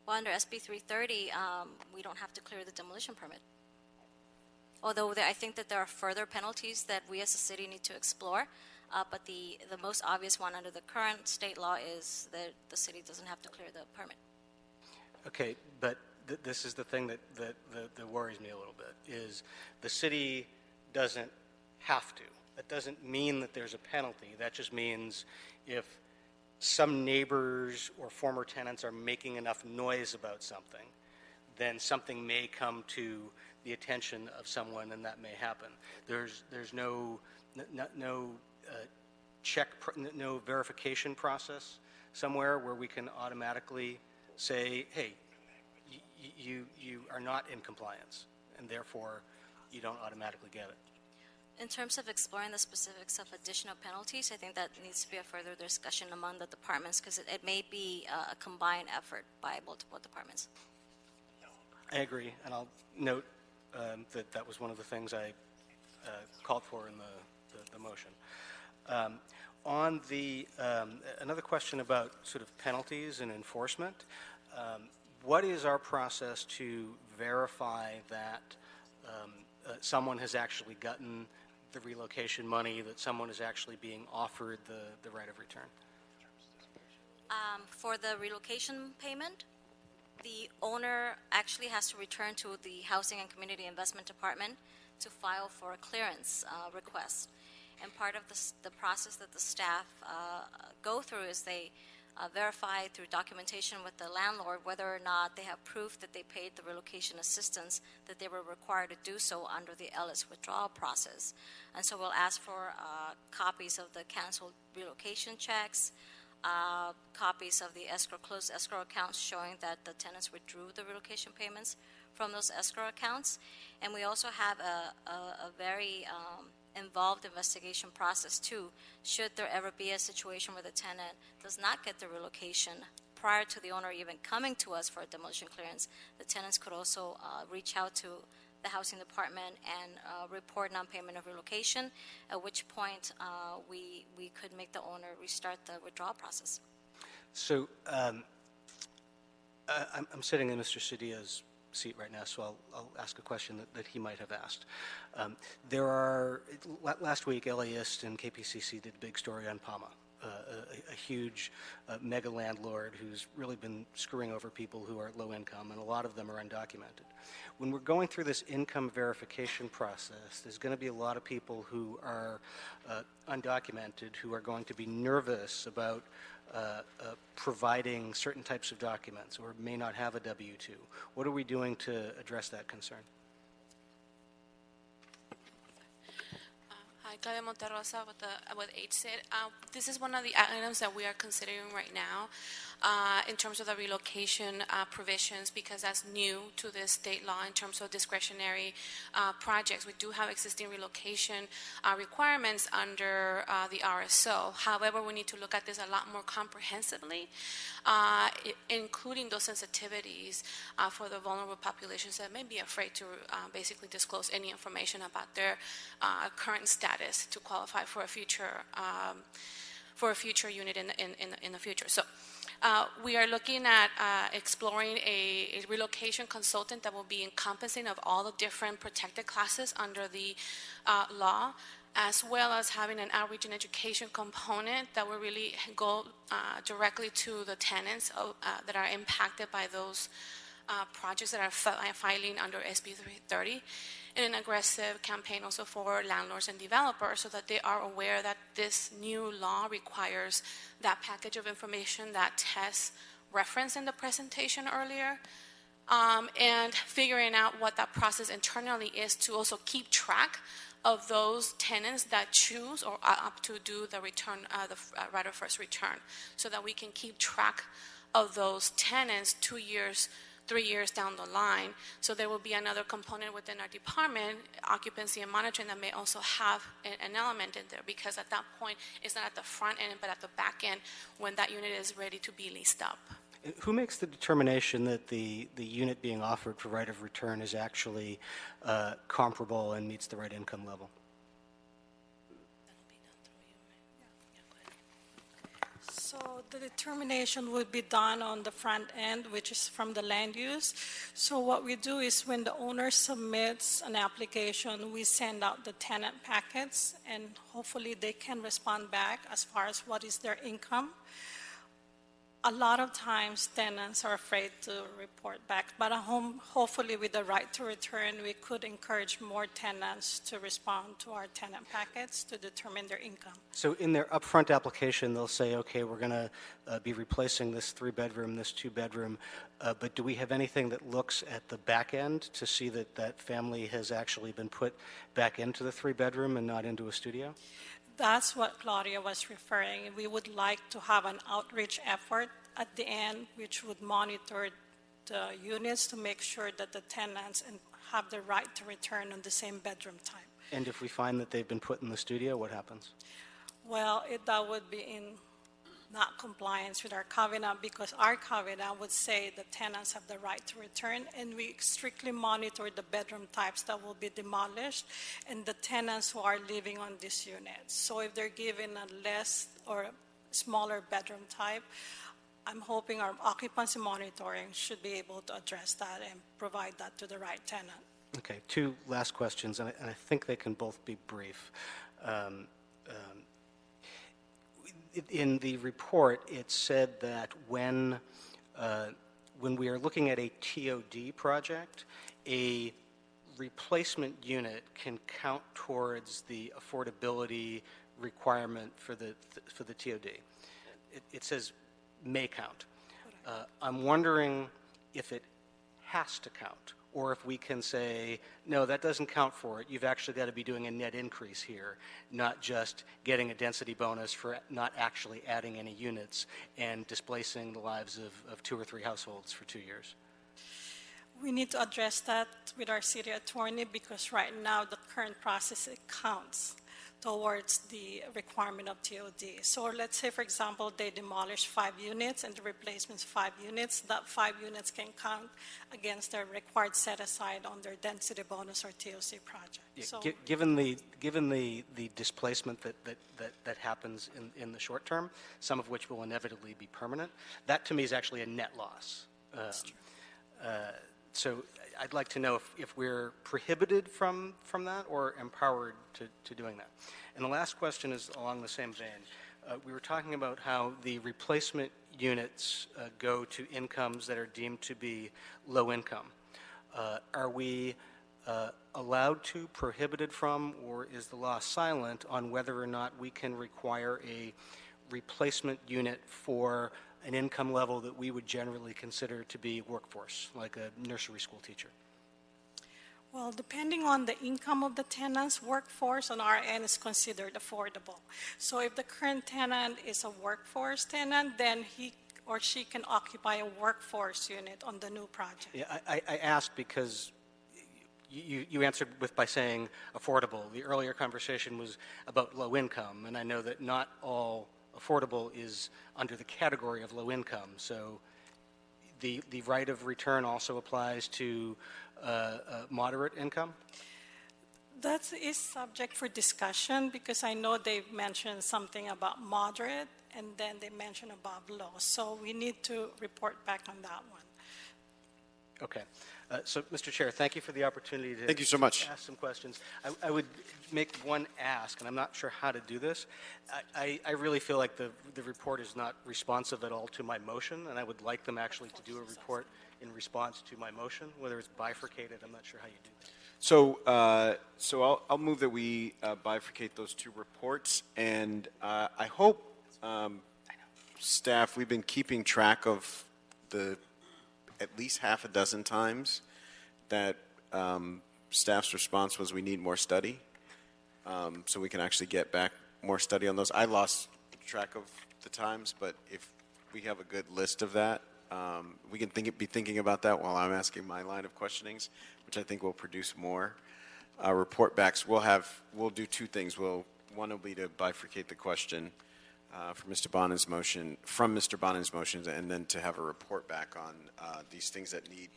Well, under SB 330, we don't have to clear the demolition permit. Although I think that there are further penalties that we as a city need to explore, but the most obvious one under the current state law is that the city doesn't have to clear the permit. Okay, but this is the thing that worries me a little bit, is the city doesn't have to. That doesn't mean that there's a penalty. That just means if some neighbors or former tenants are making enough noise about something, then something may come to the attention of someone, and that may happen. There's no no verification process somewhere where we can automatically say, hey, you are not in compliance, and therefore you don't automatically get it. In terms of exploring the specifics of additional penalties, I think that needs to be a further discussion among the departments, because it may be a combined effort by multiple departments. I agree, and I'll note that was one of the things I called for in the motion. On the another question about sort of penalties and enforcement, what is our process to verify that someone has actually gotten the relocation money, that someone is actually being offered the right of return? For the relocation payment, the owner actually has to return to the Housing and Community Investment Department to file for a clearance request. And part of the process that the staff go through is they verify through documentation with the landlord whether or not they have proof that they paid the relocation assistance, that they were required to do so under the Ellis withdrawal process. And so we'll ask for copies of the canceled relocation checks, copies of the closed escrow accounts showing that the tenants withdrew the relocation payments from those escrow accounts. And we also have a very involved investigation process too, should there ever be a situation where the tenant does not get the relocation prior to the owner even coming to us for a demolition clearance. The tenants could also reach out to the housing department and report non-payment of relocation, at which point we could make the owner restart the withdrawal process. So I'm sitting in Mr. Cedillo's seat right now, so I'll ask a question that he might have asked. Last week, LAist and KPCC did a big story on PAMA, a huge mega landlord who's really been screwing over people who are low income, and a lot of them are undocumented. When we're going through this income verification process, there's going to be a lot of people who are undocumented who are going to be nervous about providing certain types of documents or may not have a W-2. What are we doing to address that concern? Hi, Claudia Monterrosa with HSID. This is one of the items that we are considering right now in terms of the relocation provisions, because that's new to this state law in terms of discretionary projects. We do have existing relocation requirements under the RSO. However, we need to look at this a lot more comprehensively, including those sensitivities for the vulnerable populations that may be afraid to basically disclose any information about their current status to qualify for a future unit in the future. So we are looking at exploring a relocation consultant that will be encompassing of all the different protected classes under the law, as well as having an outreach and education component that will really go directly to the tenants that are impacted by those projects that are filing under SB 330, and an aggressive campaign also for landlords and developers so that they are aware that this new law requires that package of information that Tess referenced in the presentation earlier, and figuring out what that process internally is to also keep track of those tenants that choose or opt to do the return, the right of first return, so that we can keep track of those tenants 2 years, 3 years down the line. So there will be another component within our department, occupancy and monitoring, that may also have an element in there, because at that point, it's not at the front end, but at the back end when that unit is ready to be leased up. Who makes the determination that the unit being offered for right of return is actually comparable and meets the right income level? So the determination would be done on the front end, which is from the land use. So what we do is when the owner submits an application, we send out the tenant packets, and hopefully they can respond back as far as what is their income. A lot of times tenants are afraid to report back, but hopefully with the right to return, we could encourage more tenants to respond to our tenant packets to determine their income. So in their upfront application, they'll say, okay, we're going to be replacing this 3-bedroom, this 2-bedroom, but do we have anything that looks at the back end to see that that family has actually been put back into the 3-bedroom and not into a studio? That's what Claudia was referring. We would like to have an outreach effort at the end, which would monitor the units to make sure that the tenants have the right to return on the same bedroom type. And if we find that they've been put in the studio, what happens? Well, that would be in not compliance with our covenant, because our covenant would say the tenants have the right to return, and we strictly monitor the bedroom types that will be demolished and the tenants who are living on these units. So if they're given a less or smaller bedroom type, I'm hoping our occupancy monitoring should be able to address that and provide that to the right tenant. Okay, 2 last questions, and I think they can both be brief. In the report, it said that when we are looking at a TOD project, a replacement unit can count towards the affordability requirement for the TOD. It says may count. I'm wondering if it has to count, or if we can say, no, that doesn't count for it. You've actually got to be doing a net increase here, not just getting a density bonus for not actually adding any units and displacing the lives of 2 or 3 households for 2 years. We need to address that with our city attorney because right now the current process, it counts towards the requirement of TOD. So let's say, for example, they demolish 5 units and the replacement's 5 units. That 5 units can count against their required set aside on their density bonus or TOC project. Yeah, So given the displacement that happens in the short term, some of which will inevitably be permanent, that to me is actually a net loss. That's true. So I'd like to know if we're prohibited from that or empowered to doing that. And the last question is along the same vein. We were talking about how the replacement units go to incomes that are deemed to be low income. Are we allowed to, prohibited from, or is the law silent on whether or not we can require a replacement unit for an income level that we would generally consider to be workforce, like a nursery school teacher? Well, depending on the income of the tenant's workforce on our end is considered affordable. So if the current tenant is a workforce tenant, then he or she can occupy a workforce unit on the new project. Yeah, I asked because you answered by saying affordable. The earlier conversation was about low income, and I know that not all affordable is under the category of low income. So the right of return also applies to moderate income? That is subject for discussion because I know they've mentioned something about moderate and then they mentioned above low. So we need to report back on that one. Okay. So, Mr. Chair, thank you for the opportunity to Thank you so much. ask some questions. I would make one ask, and I'm not sure how to do this. I really feel like the report is not responsive at all to my motion, and I would like them actually to do a report in response to my motion, whether it's bifurcated. I'm not sure how you do that. So I'll move that we bifurcate those 2 reports, and I hope staff, we've been keeping track of the at least half a dozen times that staff's response was we need more study, so we can actually get back more study on those. I lost track of the times, but if we have a good list of that, we can be thinking about that while I'm asking my line of questionings, which I think will produce more report backs. We'll do 2 things. One will be to bifurcate the question from Mr. Bonin's motions, and then to have a report back on these things that need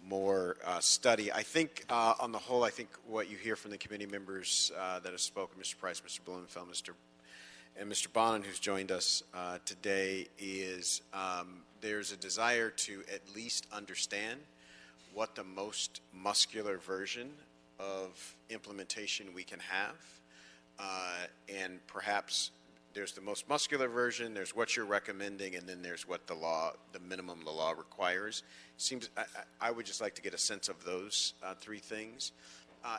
more study. I think on the whole, I think what you hear from the committee members that have spoken, Mr. Price, Mr. Blumenfeld, and Mr. Bonin, who's joined us today, is there's a desire to at least understand what the most muscular version of implementation we can have, and perhaps there's the most muscular version, there's what you're recommending, and then there's what the minimum the law requires. I would just like to get a sense of those 3 things,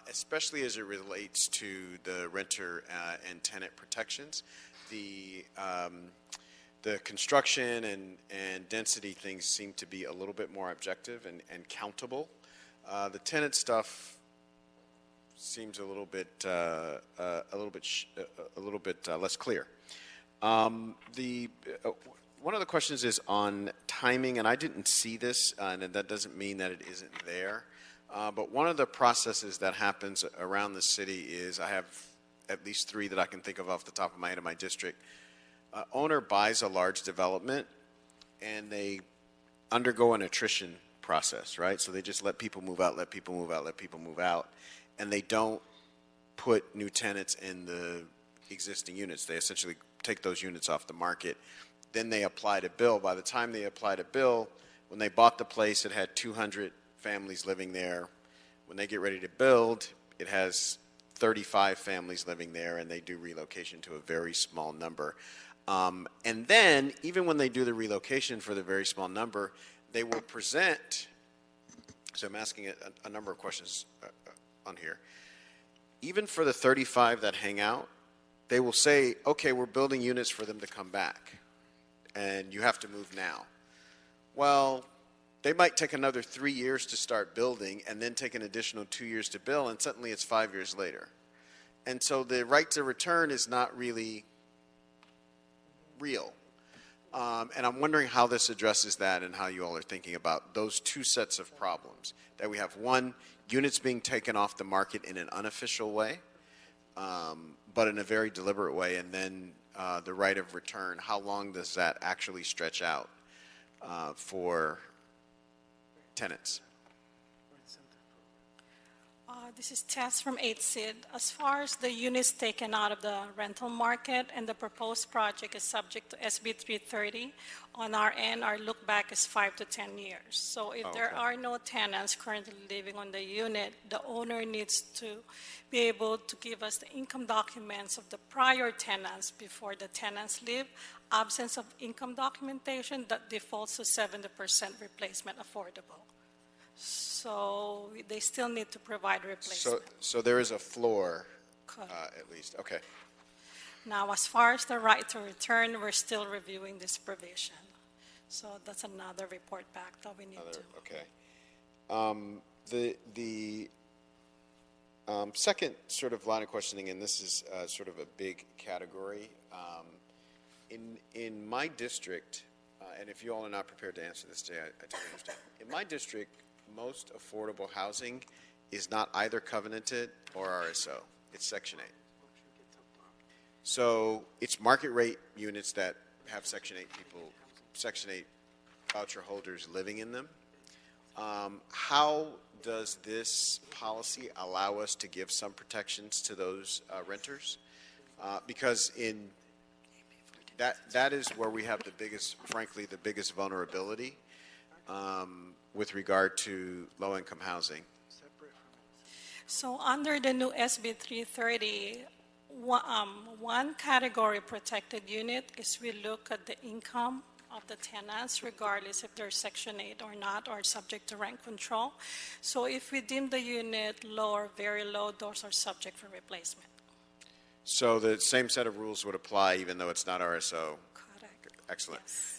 especially as it relates to the renter and tenant protections. The construction and density things seem to be a little bit more objective and countable. The tenant stuff seems a little bit less clear. One of the questions is on timing, and I didn't see this, and that doesn't mean that it isn't there. But one of the processes that happens around the city is I have at least 3 that I can think of off the top of my head in my district. Owner buys a large development, and they undergo an attrition process, right? So they just let people move out, and they don't put new tenants in the existing units. They essentially take those units off the market. Then they apply to bill. By the time they apply to bill, when they bought the place, it had 200 families living there. When they get ready to build, it has 35 families living there, and they do relocation to a very small number. And then, even when they do the relocation for the very small number, they will present, so I'm asking a number of questions on here. Even for the 35 that hang out, they will say, okay, we're building units for them to come back, and you have to move now. Well, they might take another 3 years to start building and then take an additional 2 years to build, and suddenly it's 5 years later. And so the right to return is not really real. And I'm wondering how this addresses that and how you all are thinking about those two sets of problems. That we have, one, units being taken off the market in an unofficial way, but in a very deliberate way, and then the right of return. How long does that actually stretch out for tenants? This is Tess from 8SID. As far as the units taken out of the rental market and the proposed project is subject to SB 330, on our end, our look back is 5 to 10 years. So if there are no tenants currently living on the unit, the owner needs to be able to give us the income documents of the prior tenants before the tenants leave. Absence of income documentation, that defaults to 70% replacement affordable. So they still need to provide replacement. So there is a floor, at least. Okay. Now, as far as the right to return, we're still reviewing this provision. So that's another report back that we need to. Okay. The second sort of line of questioning, and this is sort of a big category. In my district, and if you all are not prepared to answer this today, I totally understand. In my district, most affordable housing is not either covenanted or RSO. It's Section 8. So it's market rate units that have Section 8 people, Section 8 voucher holders living in them. How does this policy allow us to give some protections to those renters? Because in that is where we have the biggest, frankly, the biggest vulnerability with regard to low-income housing. So under the new SB 330, one category protected unit is we look at the income of the tenants, regardless if they're Section 8 or not, or subject to rent control. So if we deem the unit low or very low, those are subject for replacement. So the same set of rules would apply even though it's not RSO? Correct. Excellent. Yes.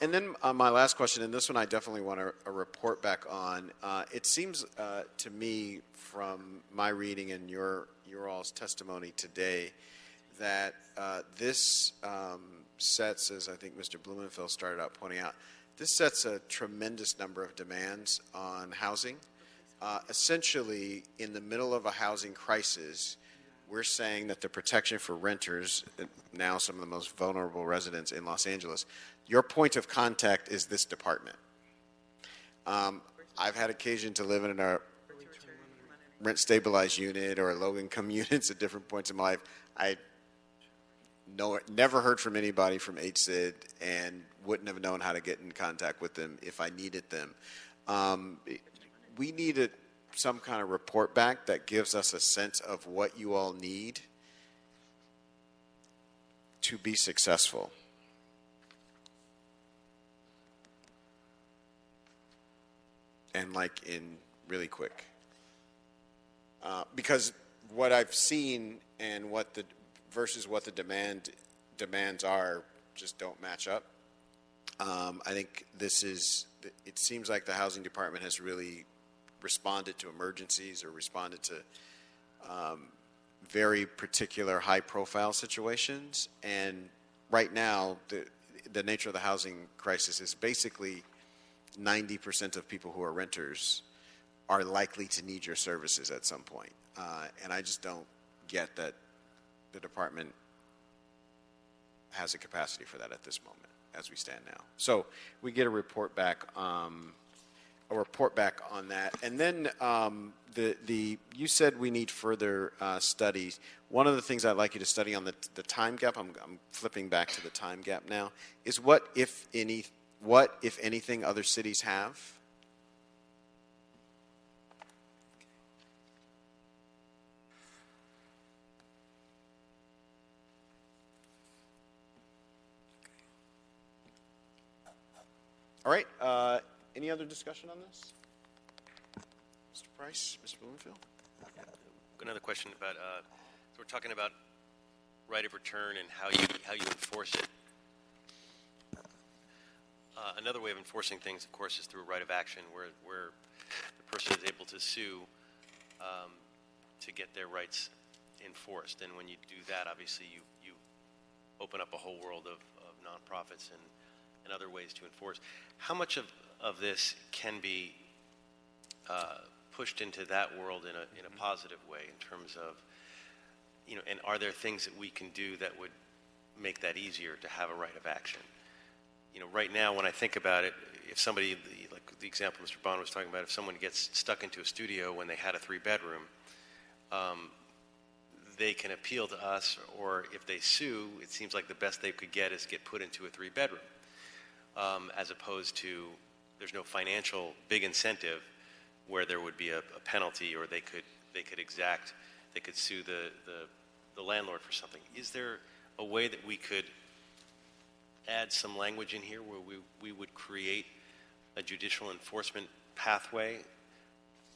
And then my last question, and this one I definitely want a report back on. It seems to me from my reading and your all's testimony today that this sets, as I think Mr. Blumenfeld started out pointing out, this sets a tremendous number of demands on housing. Essentially, in the middle of a housing crisis, we're saying that the protection for renters, now some of the most vulnerable residents in Los Angeles, your point of contact is this department. I've had occasion to live in a rent-stabilized unit or low-income units at different points in my life. I never heard from anybody from HSID and wouldn't have known how to get in contact with them if I needed them. We need some kind of report back that gives us a sense of what you all need to be successful. And like in really quick. Because what I've seen and what the versus what the demands are just don't match up. I think it seems like the housing department has really responded to emergencies or responded to very particular high-profile situations. And right now, the nature of the housing crisis is basically 90% of people who are renters are likely to need your services at some point. And I just don't get that the department has a capacity for that at this moment as we stand now. So we get a report back on that. And then you said we need further studies. One of the things I'd like you to study on the time gap, I'm flipping back to the time gap now, is what, if anything, other cities have? All right. Any other discussion on this? Mr. Price, Mr. Blumenfeld? Another question about, so we're talking about right of return and how you enforce it. Another way of enforcing things, of course, is through a right of action where the person is able to sue to get their rights enforced. And when you do that, obviously, you open up a whole world of nonprofits and other ways to enforce. How much of this can be pushed into that world in a positive way in terms of, and are there things that we can do that would make that easier to have a right of action? Right now, when I think about it, if somebody, like the example Mr. Bond was talking about, if someone gets stuck into a studio when they had a 3-bedroom, they can appeal to us, or if they sue, it seems like the best they could get is get put into a 3-bedroom, as opposed to there's no financial big incentive where there would be a penalty, or they could sue the landlord for something. Is there a way that we could add some language in here where we would create a judicial enforcement pathway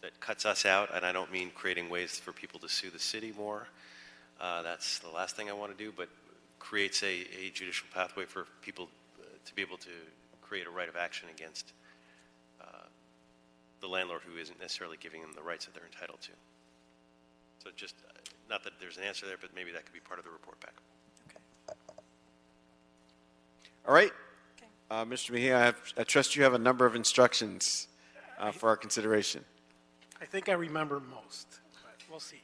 that cuts us out? And I don't mean creating ways for people to sue the city more. That's the last thing I want to do, but creates a judicial pathway for people to be able to create a right of action against the landlord who isn't necessarily giving them the rights that they're entitled to. So just, not that there's an answer there, but maybe that could be part of the report back. All right. Mr. Mejia, I trust you have a number of instructions for our consideration. I think I remember most, but we'll see.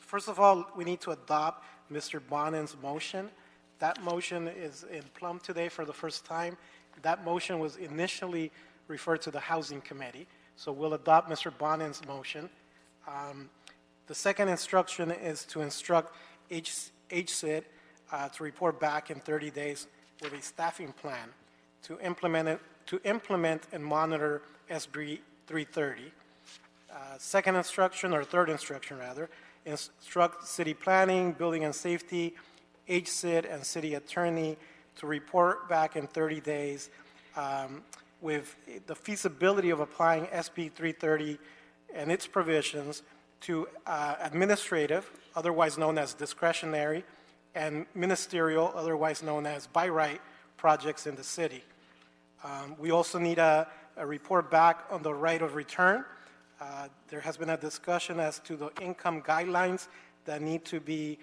First of all, we need to adopt Mr. Bonin's motion. That motion is in Plum today for the first time. That motion was initially referred to the Housing Committee, so we'll adopt Mr. Bonin's motion. The second instruction is to instruct HCID to report back in 30 days with a staffing plan to implement and monitor SB 330. Second instruction, or third instruction rather, instruct city planning, building and safety, HCID, and city attorney to report back in 30 days with the feasibility of applying SB 330 and its provisions to administrative, otherwise known as discretionary, and ministerial, otherwise known as by right, projects in the city. We also need a report back on the right of return. There has been a discussion as to the income guidelines that need to be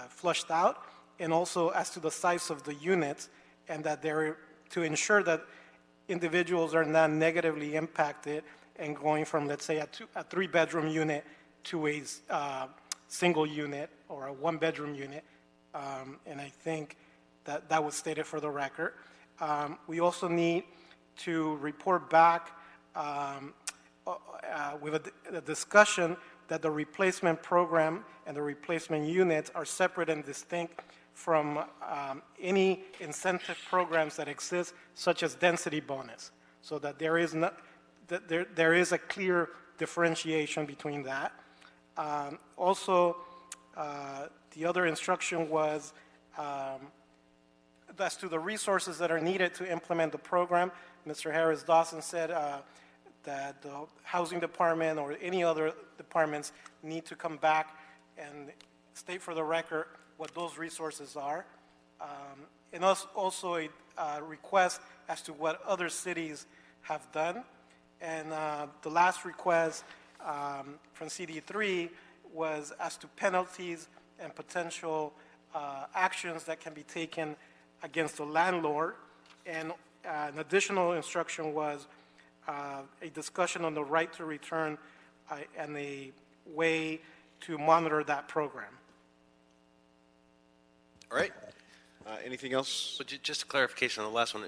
flushed out, and also as to the size of the units, and that they're to ensure that individuals are not negatively impacted and going from, let's say, a 3-bedroom unit to a single unit or a 1-bedroom unit. And I think that was stated for the record. We also need to report back with a discussion that the replacement program and the replacement units are separate and distinct from any incentive programs that exist, such as density bonus, so that there is a clear differentiation between that. Also, the other instruction was as to the resources that are needed to implement the program. Mr. Harris Dawson said that the housing department or any other departments need to come back and state for the record what those resources are. And also a request as to what other cities have done. And the last request from CD3 was as to penalties and potential actions that can be taken against the landlord. And an additional instruction was a discussion on the right to return and a way to monitor that program. All right. Anything else? But just a clarification on the last one.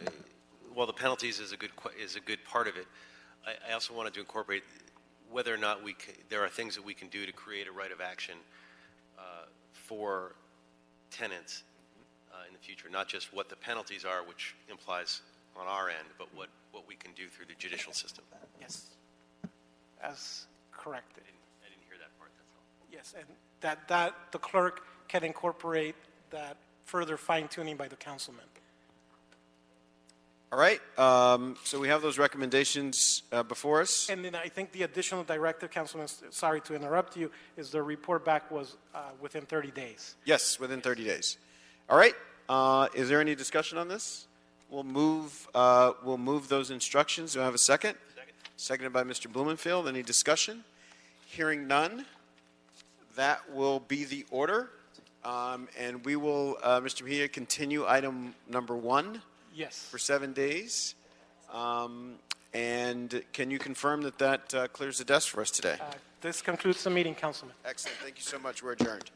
While the penalties is a good part of it, I also wanted to incorporate whether or not there are things that we can do to create a right of action for tenants in the future, not just what the penalties are, which implies on our end, but what we can do through the judicial system. Yes, as corrected. I didn't hear that part, that's all. Yes, and that the clerk can incorporate that further fine-tuning by the councilman. All right. So we have those recommendations before us. And then I think the additional directive, Councilman, sorry to interrupt you, is the report back was within 30 days. Yes, within 30 days. All right. Is there any discussion on this? we'll move those instructions. Do I have a second? Seconded by Mr. Blumenfield. Any discussion? Hearing none, that will be the order. And we will, Mr. Mejia, continue item number 1 Yes. for 7 days. And can you confirm that clears the desk for us today? This concludes the meeting, Councilman. Excellent. Thank you so much. We're adjourned.